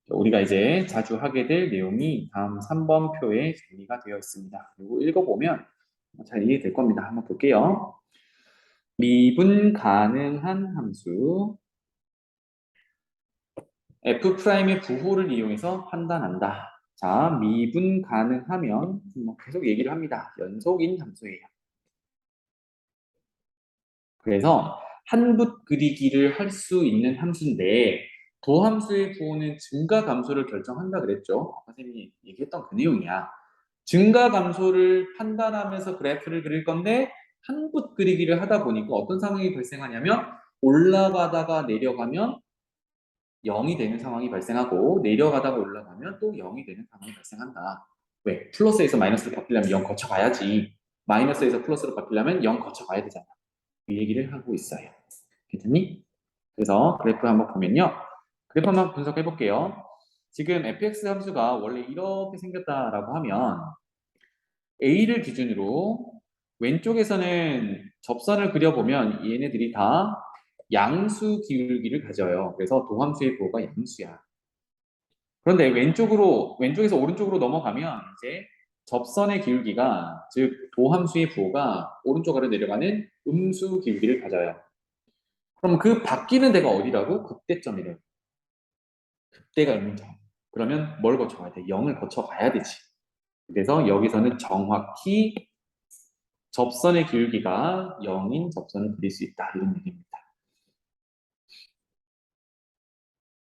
우리가 이제 자주 하게 될 내용이 다음 3번 표에 정리가 되어 있습니다. 그리고 읽어보면 잘 이해될 겁니다. 한번 볼게요. 미분 가능한 함수 F'의 부호를 이용해서 판단한다. 자, 미분 가능하면 계속 얘기를 합니다. 연속인 함수예요. 그래서 한붓 그리기를 할 수 있는 함수인데 도함수의 부호는 증가 감소를 결정한다 그랬죠. 아까 선생님이 얘기했던 그 내용이야. 증가 감소를 판단하면서 그래프를 그릴 건데 한붓 그리기를 하다 보니까 어떤 상황이 발생하냐면 올라가다가 내려가면 0이 되는 상황이 발생하고 내려가다가 올라가면 또 0이 되는 상황이 발생한다. 왜? 플러스에서 마이너스로 바뀌려면 0 거쳐가야지. 마이너스에서 플러스로 바뀌려면 0 거쳐가야 되잖아. 이 얘기를 하고 있어요. 괜찮니? 그래서 그래프 한번 보면요. 그래프 한번 분석해 볼게요. 지금 fx 함수가 원래 이렇게 생겼다라고 하면 a를 기준으로 왼쪽에서는 접선을 그려보면 얘네들이 다 양수 기울기를 가져요. 그래서 도함수의 부호가 양수야. 그런데 왼쪽에서 오른쪽으로 넘어가면 이제 접선의 기울기가, 즉 도함수의 부호가 오른쪽 아래 내려가는 음수 기울기를 가져요. 그럼 그 바뀌는 데가 어디라고? 극대점이래요. 극대가 있는 점. 그러면 뭘 거쳐가야 돼? 0을 거쳐가야 되지. 그래서 여기서는 정확히 접선의 기울기가 0인 접선을 그릴 수 있다. 이런 얘기입니다.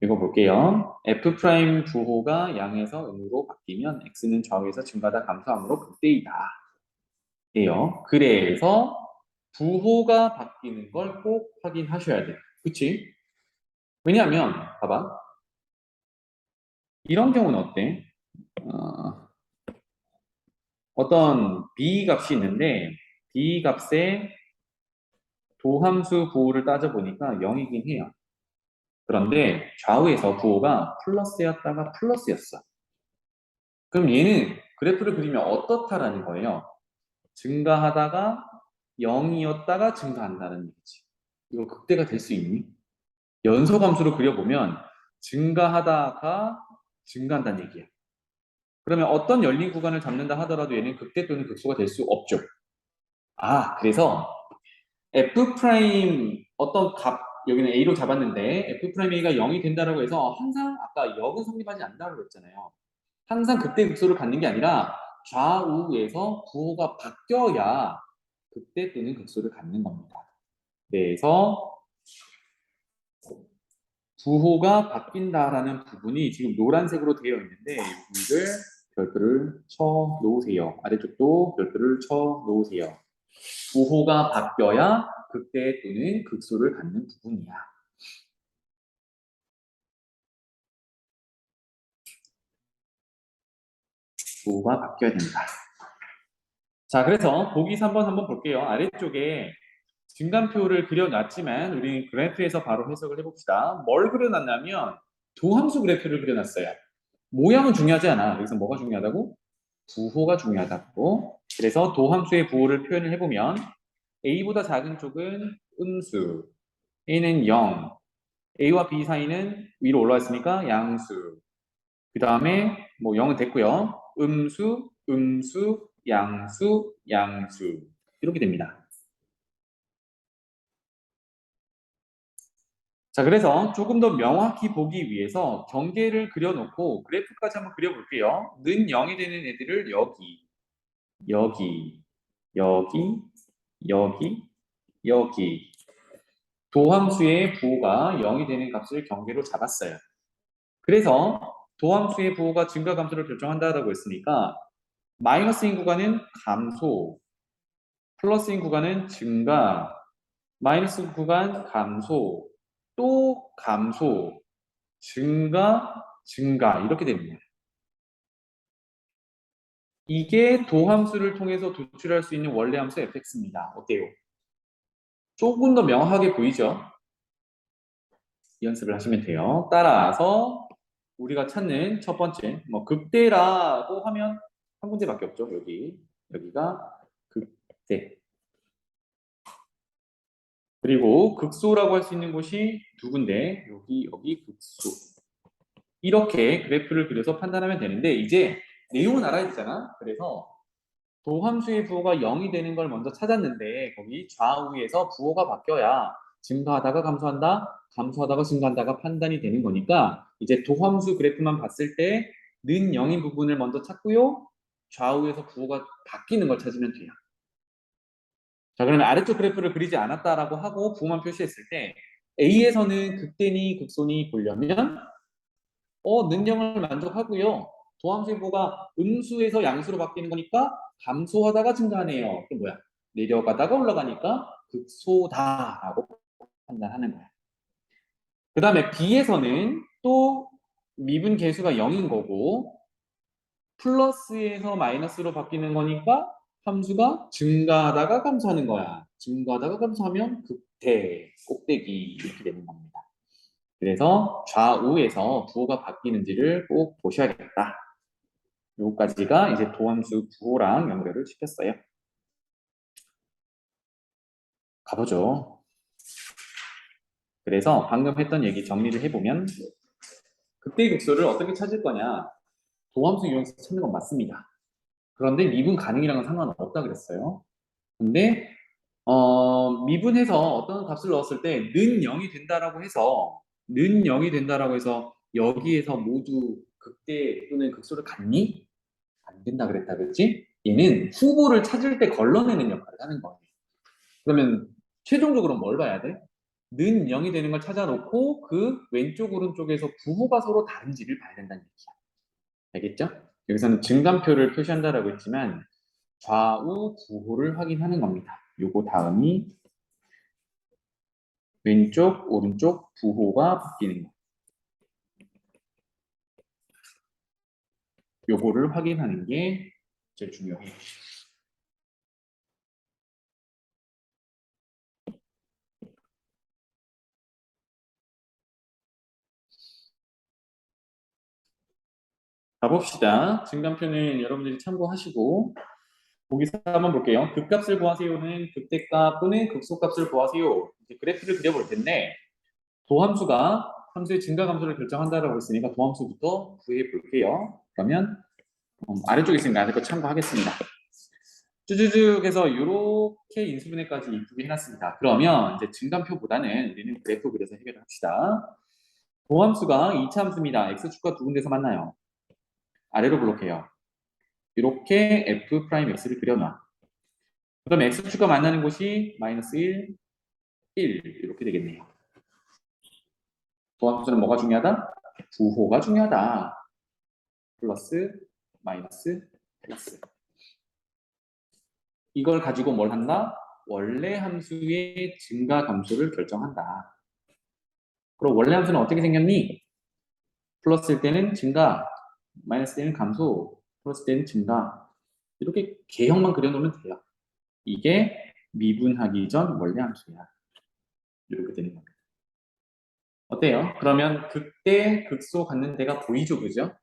읽어볼게요. f 프라임 부호가 양에서 음으로 바뀌면 x는 좌우에서 증가하다 감소함으로 극대이다. 예요. 그래서 부호가 바뀌는 걸 꼭 확인하셔야 돼요. 그치? 왜냐하면 봐봐. 이런 경우는 어때? 어떤 b 값이 있는데 b 값에 도함수 부호를 따져보니까 0이긴 해요. 그런데 좌우에서 부호가 플러스였다가 플러스였어. 그럼 얘는 그래프를 그리면 어떻다라는 거예요. 증가하다가 0이었다가 증가한다는 얘기지. 이거 극대가 될 수 있니? 연소함수로 그려보면 증가하다가 증가한다는 얘기야. 그러면 어떤 열린 구간을 잡는다 하더라도 얘는 극대 또는 극소가 될 수 없죠. 그래서 f 프라임 어떤 값 여기는 a로 잡았는데 f 프라임 a가 0이 된다라고 해서 항상 아까 역은 성립하지 않는다고 했잖아요. 항상 극대 극소를 갖는 게 아니라 좌우에서 부호가 바뀌어야 극대 또는 극소를 갖는 겁니다. 그래서 부호가 바뀐다라는 부분이 지금 노란색으로 되어 있는데 여기를 별표를 쳐 놓으세요. 아래쪽도 별표를 쳐 놓으세요. 부호가 바뀌어야 극대 또는 극소를 갖는 부분이야. 부호가 바뀌어야 된다. 자, 그래서 보기 3번 한번 볼게요. 아래쪽에 증감표를 그려놨지만 우리 그래프에서 바로 해석을 해봅시다. 뭘 그려놨냐면 도함수 그래프를 그려놨어요. 모양은 중요하지 않아. 여기서 뭐가 중요하다고? 부호가 중요하다고. 그래서 도함수의 부호를 표현을 해보면 a보다 작은 쪽은 음수, a는 0, a와 b 사이는 위로 올라왔으니까 양수. 그 다음에 뭐 0은 됐고요. 음수, 음수, 양수, 양수 이렇게 됩니다. 자, 그래서 조금 더 명확히 보기 위해서 경계를 그려놓고 그래프까지 한번 그려볼게요. 는 0이 되는 애들을 여기, 여기, 여기, 여기, 여기. 도함수의 부호가 0이 되는 값을 경계로 잡았어요. 그래서 도함수의 부호가 증가 감소를 결정한다라고 했으니까 마이너스인 구간은 감소, 플러스인 구간은 증가, 마이너스 구간 감소, 또 감소, 증가, 증가 이렇게 됩니다. 이게 도함수를 통해서 도출할 수 있는 원래 함수 fx입니다. 어때요? 조금 더 명확하게 보이죠? 연습을 하시면 돼요. 따라서 우리가 찾는 첫 번째, 뭐 극대라고 하면 한 군데밖에 없죠. 여기가 극대. 그리고 극소라고 할 수 있는 곳이 두 군데, 여기 극소. 이렇게 그래프를 그려서 판단하면 되는데 이제 내용은 알아야 되잖아. 그래서 도함수의 부호가 0이 되는 걸 먼저 찾았는데 거기 좌우에서 부호가 바뀌어야 증가하다가 감소한다, 감소하다가 증가한다가 판단이 되는 거니까 이제 도함수 그래프만 봤을 때 는 0인 부분을 먼저 찾고요. 좌우에서 부호가 바뀌는 걸 찾으면 돼요. 자, 그러면 아래쪽 그래프를 그리지 않았다라고 하고 부호만 표시했을 때 A에서는 극대니 극소니 보려면 는 0을 만족하고요. 도함수의 부호가 음수에서 양수로 바뀌는 거니까 감소하다가 증가하네요. 그게 뭐야? 내려가다가 올라가니까 극소다라고 판단하는 거야. 그 다음에 B에서는 또 미분 계수가 0인 거고 플러스에서 마이너스로 바뀌는 거니까 함수가 증가하다가 감소하는 거야. 증가하다가 감소하면 극대, 꼭대기 이렇게 되는 겁니다. 그래서 좌우에서 부호가 바뀌는지를 꼭 보셔야겠다. 요까지가 이제 도함수 부호랑 연결을 시켰어요. 가보죠. 그래서 방금 했던 얘기 정리를 해보면 극대의 극소를 어떻게 찾을 거냐. 도함수 이용해서 찾는 건 맞습니다. 그런데 미분 가능이랑은 상관없다 그랬어요. 근데 미분해서 어떤 값을 넣었을 때 는 0이 된다라고 해서 는 0이 된다라고 해서 여기에서 모두 극대 또는 극소를 갖니? 안 된다 그랬다 그랬지? 얘는 후보를 찾을 때 걸러내는 역할을 하는 거예요. 그러면 최종적으로 뭘 봐야 돼? 는 0이 되는 걸 찾아놓고 그 왼쪽 오른쪽에서 부호가 서로 다른지를 봐야 된다는 얘기야. 알겠죠? 여기서는 증감표를 표시한다라고 했지만 좌우 부호를 확인하는 겁니다. 요거 다음이 왼쪽 오른쪽 부호가 바뀌는 거. 요거를 확인하는 게 제일 중요해요. 가봅시다. 증감표는 여러분들이 참고하시고 보기 4 한번 볼게요. 극값을 구하세요는 극대값 또는 극소값을 구하세요. 이제 그래프를 그려볼 텐데 도함수가 함수의 증가 감소를 결정한다라고 했으니까 도함수부터 구해 볼게요. 그러면 아래쪽에 있으니까 아래 거 참고하겠습니다. 쭈쭈쭈 해서 이렇게 인수분해까지 이쁘게 해놨습니다. 그러면 이제 증감표보다는 우리는 그래프 그려서 해결을 합시다. 도함수가 2차 함수입니다. x축과 두 군데서 만나요. 아래로 블록해요. 이렇게 f'x를 그려놔. 그럼 x축과 만나는 곳이 마이너스 1, 1 이렇게 되겠네요. 도함수는 뭐가 중요하다? 부호가 중요하다. 플러스, 마이너스, 플러스. 이걸 가지고 뭘 한다? 원래 함수의 증가 감소를 결정한다. 그럼 원래 함수는 어떻게 생겼니? 플러스일 때는 증가, 마이너스 때는 감소, 플러스 때는 증가. 이렇게 개형만 그려놓으면 돼요. 이게 미분하기 전 원래 함수야. 이렇게 되는 겁니다. 어때요? 그러면 극대, 극소 갖는 데가 보이죠, 그죠?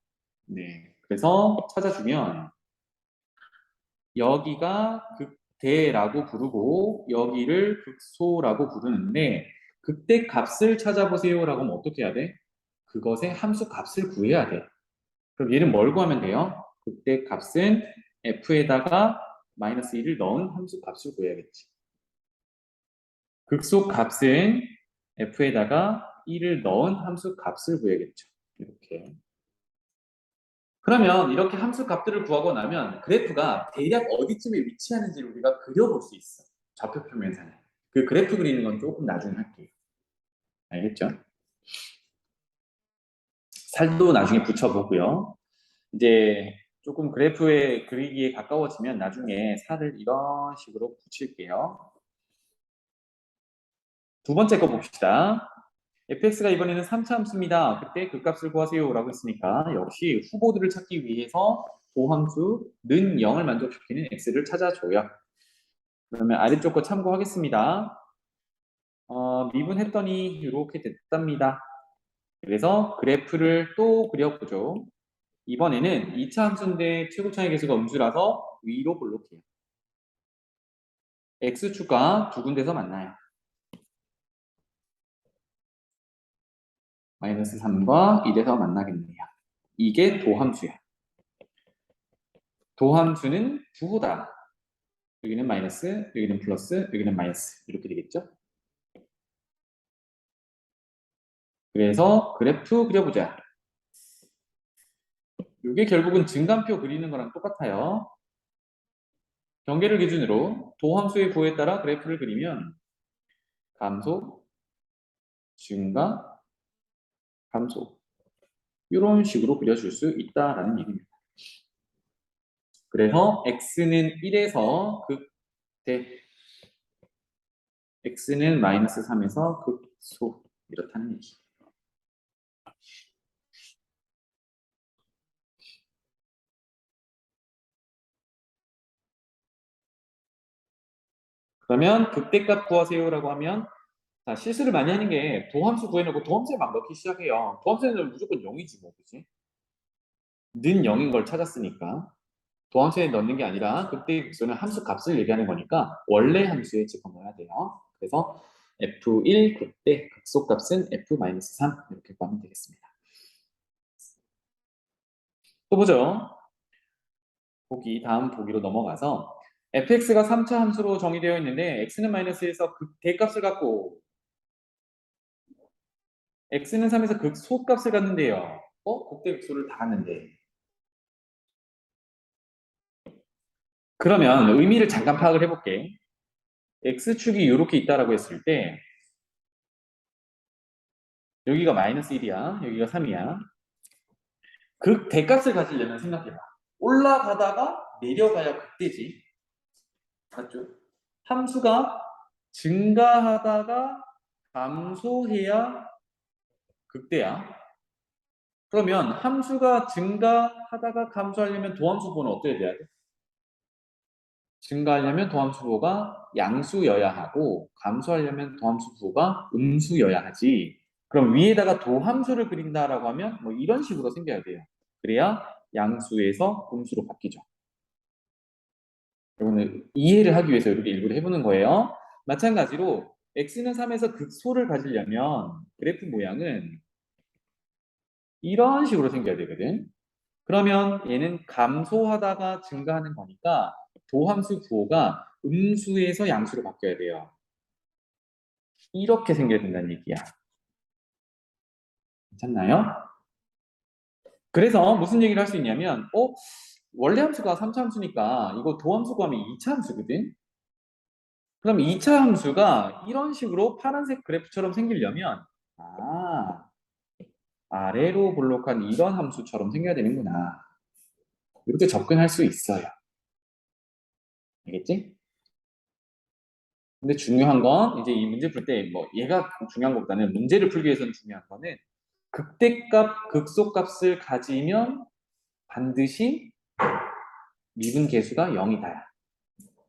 네. 그래서 찾아주면 여기가 극대라고 부르고 여기를 극소라고 부르는데 극대 값을 찾아보세요라고 하면 어떻게 해야 돼? 그것의 함수 값을 구해야 돼. 그럼 얘는 뭘 구하면 돼요? 극대 값은 f에다가 마이너스 1을 넣은 함수 값을 구해야겠지. 극소 값은 f에다가 1을 넣은 함수 값을 구해야겠죠. 이렇게. 그러면 이렇게 함수 값들을 구하고 나면 그래프가 대략 어디쯤에 위치하는지를 우리가 그려볼 수 있어. 좌표 표면상에. 그 그래프 그리는 건 조금 나중에 할게요. 알겠죠? 살도 나중에 붙여보고요. 이제 조금 그래프에 그리기에 가까워지면 나중에 살을 이런 식으로 붙일게요. 두 번째 거 봅시다. fx가 이번에는 3차 함수입니다. 그때 그 값을 구하세요 라고 했으니까 역시 후보들을 찾기 위해서 도함수 는 0을 만족시키는 x를 찾아줘요. 그러면 아래쪽 거 참고하겠습니다. 미분했더니 이렇게 됐답니다. 그래서 그래프를 또 그려보죠. 이번에는 2차 함수인데 최고차의 계수가 음수라서 위로 블록해요. x축과 두 군데서 만나요. 마이너스 3과 1에서 만나겠네요. 이게 도함수야. 도함수는 부호다. 여기는 마이너스, 여기는 플러스, 여기는 마이너스 이렇게 되겠죠? 그래서 그래프 그려보자. 이게 결국은 증감표 그리는 거랑 똑같아요. 경계를 기준으로 도함수의 부호에 따라 그래프를 그리면 감소, 증가, 감소 이런 식으로 그려줄 수 있다라는 얘기입니다. 그래서 x는 1에서 극대, x는 마이너스 3에서 극소 이렇다는 얘기. 그러면 극대값 구하세요라고 하면 자, 실수를 많이 하는 게 도함수 구해놓고 도함수에 막 넣기 시작해요. 도함수에는 무조건 0이지 뭐, 그치? 는 0인 걸 찾았으니까 도함수에 넣는 게 아니라 그때 극소는 함수 값을 얘기하는 거니까 원래 함수에 집어넣어야 돼요. 그래서 f1 그때 극소값은 f-3 이렇게 구하면 되겠습니다. 또 보죠. 다음 보기로 넘어가서 fx가 3차 함수로 정의되어 있는데 x는 마이너스에서 극대값을 갖고 x는 3에서 극소값을 갖는데요. 극대 극소를 다 갖는데 그러면 의미를 잠깐 파악을 해볼게. x축이 이렇게 있다라고 했을 때 여기가 마이너스 1이야. 여기가 3이야. 극 대값을 가지려면 생각해봐. 올라가다가 내려가야 극대지. 맞죠? 함수가 증가하다가 감소해야 극대야. 그러면 함수가 증가하다가 감소하려면 도함수 부호는 어떻게 돼야 돼? 증가하려면 도함수 부호가 양수여야 하고 감소하려면 도함수 부호가 음수여야 하지. 그럼 위에다가 도함수를 그린다라고 하면 뭐 이런 식으로 생겨야 돼요. 그래야 양수에서 음수로 바뀌죠. 이거는 이해를 하기 위해서 이렇게 일부러 해보는 거예요. 마찬가지로 x는 3에서 극소를 가지려면 그래프 모양은 이런 식으로 생겨야 되거든. 그러면 얘는 감소하다가 증가하는 거니까 도함수 부호가 음수에서 양수로 바뀌어야 돼요. 이렇게 생겨야 된다는 얘기야. 괜찮나요? 그래서 무슨 얘기를 할 수 있냐면 원래 함수가 3차 함수니까 이거 도함수 구하면 2차 함수거든? 그럼 2차 함수가 이런 식으로 파란색 그래프처럼 생기려면 아래로 볼록한 이런 함수처럼 생겨야 되는구나. 이렇게 접근할 수 있어요. 알겠지? 근데 중요한 건 이제 이 문제 풀 때 뭐 얘가 중요한 것보다는 문제를 풀기 위해서는 중요한 거는 극대값, 극소값을 가지면 반드시 미분 계수가 0이다.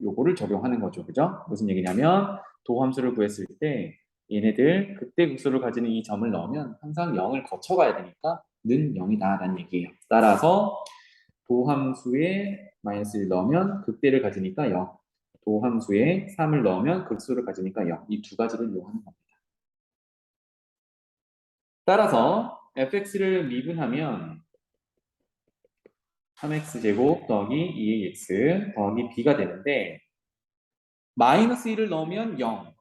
요거를 적용하는 거죠. 그죠? 무슨 얘기냐면 도함수를 구했을 때 얘네들 극대 극소를 가지는 이 점을 넣으면 항상 0을 거쳐가야 되니까 는 0이다 라는 얘기예요. 따라서 도함수에 마이너스 1 넣으면 극대를 가지니까 0. 도함수에 3을 넣으면 극소를 가지니까 0. 이 두 가지를 이용하는 겁니다. 따라서 fx를 미분하면 3x제곱 더하기 2ax 더하기 b가 되는데 마이너스 1을 넣으면 0,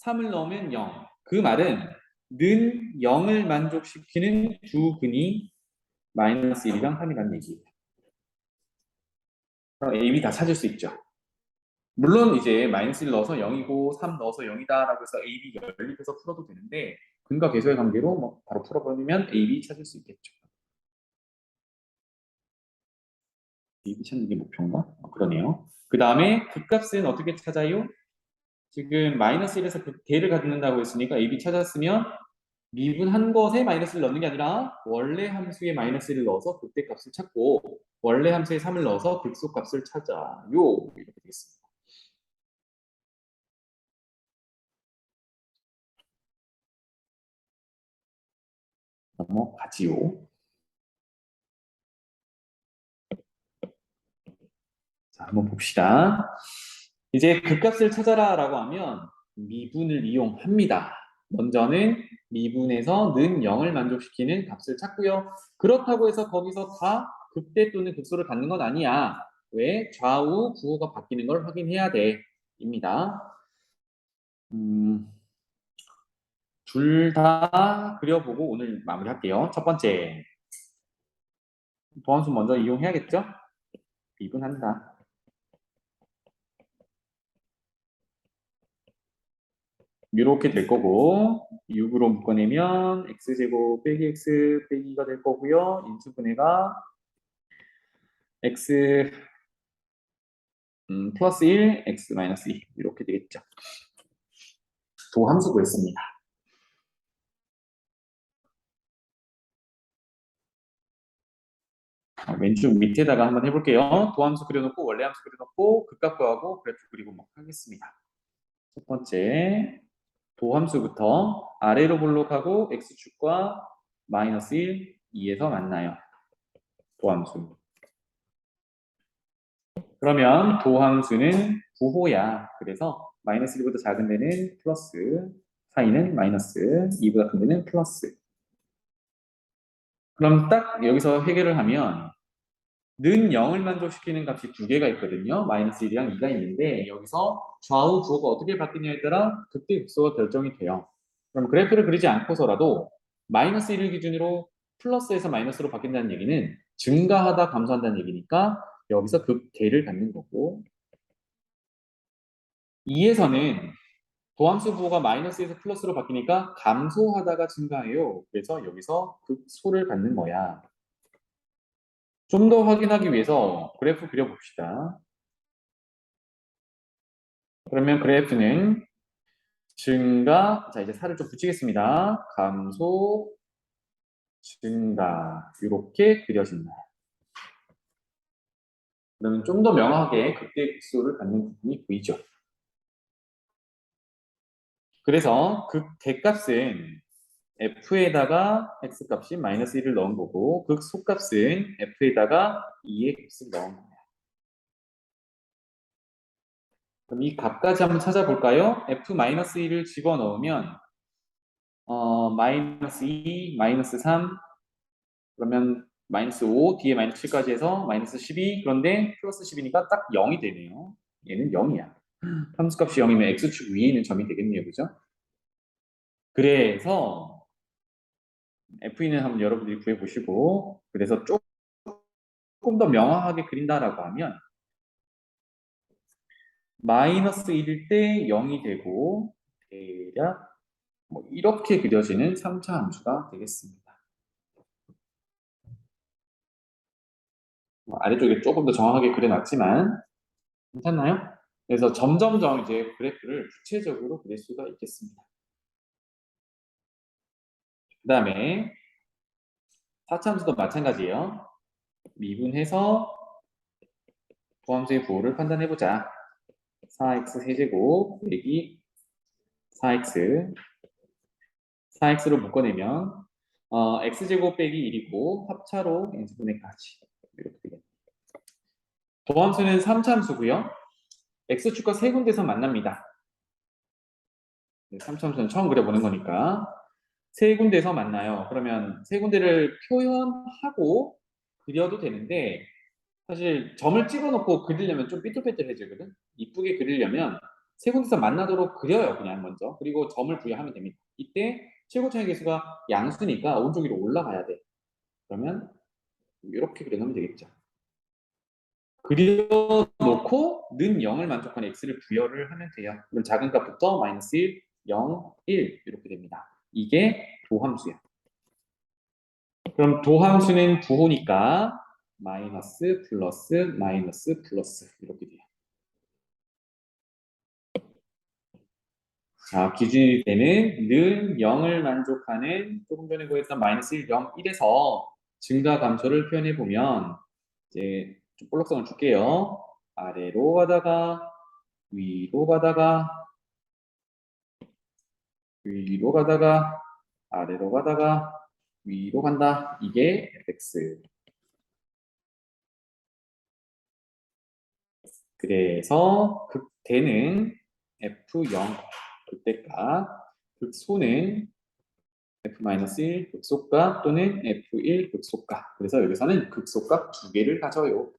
3을 넣으면 0. 그 말은 는 0을 만족시키는 두 근이 마이너스 1이랑 3이라는 얘기예요. A, B 다 찾을 수 있죠. 물론 이제 마이너스 1 넣어서 0이고 3 넣어서 0이다 라고 해서 A, B 연립해서 풀어도 되는데 근과 계수의 관계로 뭐 바로 풀어버리면 A, B 찾을 수 있겠죠. A, B 찾는 게 목표인가? 그러네요. 그 다음에 극값은 어떻게 찾아요? 지금 마이너스 1에서 극대를 갖는다고 했으니까 A, B 찾았으면 미분한 것에 마이너스를 넣는 게 아니라 원래 함수에 마이너스를 넣어서 극대값을 찾고 원래 함수에 3을 넣어서 극소값을 찾아요. 이렇게 되겠습니다. 넘어가지요. 자, 한번 봅시다. 이제 극값을 찾아라 라고 하면 미분을 이용합니다. 먼저는 미분에서 는 0을 만족시키는 값을 찾고요. 그렇다고 해서 거기서 다 극대 또는 극소를 갖는 건 아니야. 왜? 좌우 부호가 바뀌는 걸 확인해야 돼. 입니다. 둘 다 그려보고 오늘 마무리할게요. 첫 번째, 도함수 먼저 이용해야겠죠? 미분한다. 이렇게 될 거고 6으로 묶어내면 x제곱 빼기 x 빼기가 될 거고요. 인수분해가 x 플러스 1, x 마이너스 2 이렇게 되겠죠. 도함수 구했습니다. 왼쪽 밑에다가 한번 해볼게요. 도함수 그려놓고 원래 함수 그려놓고 극값 구하고 그래프 그리고 막 하겠습니다. 첫 번째 도함수부터 아래로 볼록하고 x축과 마이너스 1, 2에서 만나요. 도함수. 그러면 도함수는 부호야. 그래서 마이너스 1보다 작은 데는 플러스, 사이는 마이너스, 2보다 큰 데는 플러스. 그럼 딱 여기서 해결을 하면 는 0을 만족시키는 값이 두 개가 있거든요. 마이너스 1이랑 2가 있는데 여기서 좌우 부호가 어떻게 바뀌냐에 따라 극대 극소가 결정이 돼요. 그럼 그래프를 그리지 않고서라도 마이너스 1을 기준으로 플러스에서 마이너스로 바뀐다는 얘기는 증가하다 감소한다는 얘기니까 여기서 극대를 갖는 거고 2에서는 도함수 부호가 마이너스에서 플러스로 바뀌니까 감소하다가 증가해요. 그래서 여기서 극소를 갖는 거야. 좀 더 확인하기 위해서 그래프 그려봅시다. 그러면 그래프는 증가, 자 이제 살을 좀 붙이겠습니다. 감소, 증가 이렇게 그려진다. 그러면 좀 더 명확하게 극대 극소를 갖는 부분이 보이죠. 그래서 극대값은 f에다가 x값이 마이너스 1을 넣은 거고 극소값은 f에다가 2의 값을 넣은 거예요. 그럼 이 값까지 한번 찾아볼까요? f-1을 집어넣으면 마이너스 2, 마이너스 3 그러면 마이너스 5, 뒤에 마이너스 7까지 해서 마이너스 12 그런데 플러스 10이니까 딱 0이 되네요. 얘는 0이야. 함수값이 0이면 x축 위에 있는 점이 되겠네요. 그죠? 그래서 F는 한번 여러분들이 구해보시고 그래서 조금 더 명확하게 그린다라고 하면 마이너스 1일 때 0이 되고 대략 뭐 이렇게 그려지는 3차 함수가 되겠습니다. 아래쪽에 조금 더 정확하게 그려놨지만 괜찮나요? 그래서 점점점 이제 그래프를 구체적으로 그릴 수가 있겠습니다. 그 다음에 4차 함수도 마찬가지예요. 미분해서 도함수의 부호를 판단해보자. 4x 세제곱 빼기 4x 4x로 묶어내면 x제곱 빼기 1이고 합차로 n분의까지 이렇게 되겠네요. 도함수는 3차함수고요. x축과 세 군데서 만납니다. 3차함수는 처음 그려보는 거니까 세 군데서 만나요. 그러면 세 군데를 표현하고 그려도 되는데 사실 점을 찍어놓고 그리려면 좀 삐뚤빼뚤해지거든. 이쁘게 그리려면 세 군데서 만나도록 그려요. 그냥 먼저. 그리고 점을 부여하면 됩니다. 이때 최고차의 개수가 양수니까 오른쪽 위로 올라가야 돼. 그러면 이렇게 그려놓으면 되겠죠. 그려놓고 는 0을 만족하는 x를 부여를 하면 돼요. 그럼 작은 값부터 마이너스 1, 0, 1 이렇게 됩니다. 이게 도함수야. 그럼 도함수는 부호니까 마이너스 플러스 마이너스 플러스 이렇게 돼요. 자, 기준이 되는 는 0을 만족하는 조금 전에 구했던 마이너스 1, 0, 1에서 증가 감소를 표현해 보면 이제 좀 볼록성을 줄게요. 아래로 가다가 위로 가다가 위로 가다가 아래로 가다가 위로 간다. 이게 fx. 그래서 극대는 f0 극대값, 극소는 f-1 극소값 또는 f1 극소값. 그래서 여기서는 극소값 두 개를 가져요.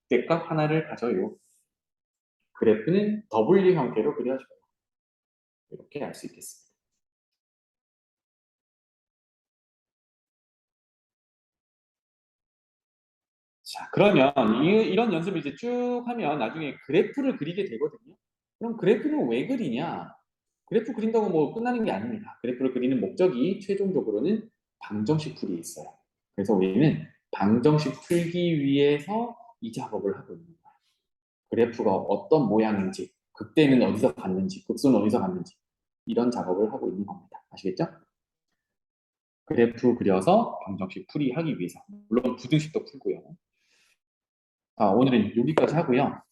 극대값 하나를 가져요. 그래프는 W 형태로 그려져요. 이렇게 알 수 있겠습니다. 자, 그러면 이런 연습을 이제 쭉 하면 나중에 그래프를 그리게 되거든요. 그럼 그래프는 왜 그리냐? 그래프 그린다고 뭐 끝나는 게 아닙니다. 그래프를 그리는 목적이 최종적으로는 방정식 풀이에 있어요. 그래서 우리는 방정식 풀기 위해서 이 작업을 하고 있는 거예요. 그래프가 어떤 모양인지, 극대는 어디서 갔는지, 극소는 어디서 갔는지 이런 작업을 하고 있는 겁니다. 아시겠죠? 그래프 그려서 방정식 풀이하기 위해서 물론 부등식도 풀고요. 오늘은 여기까지 하고요.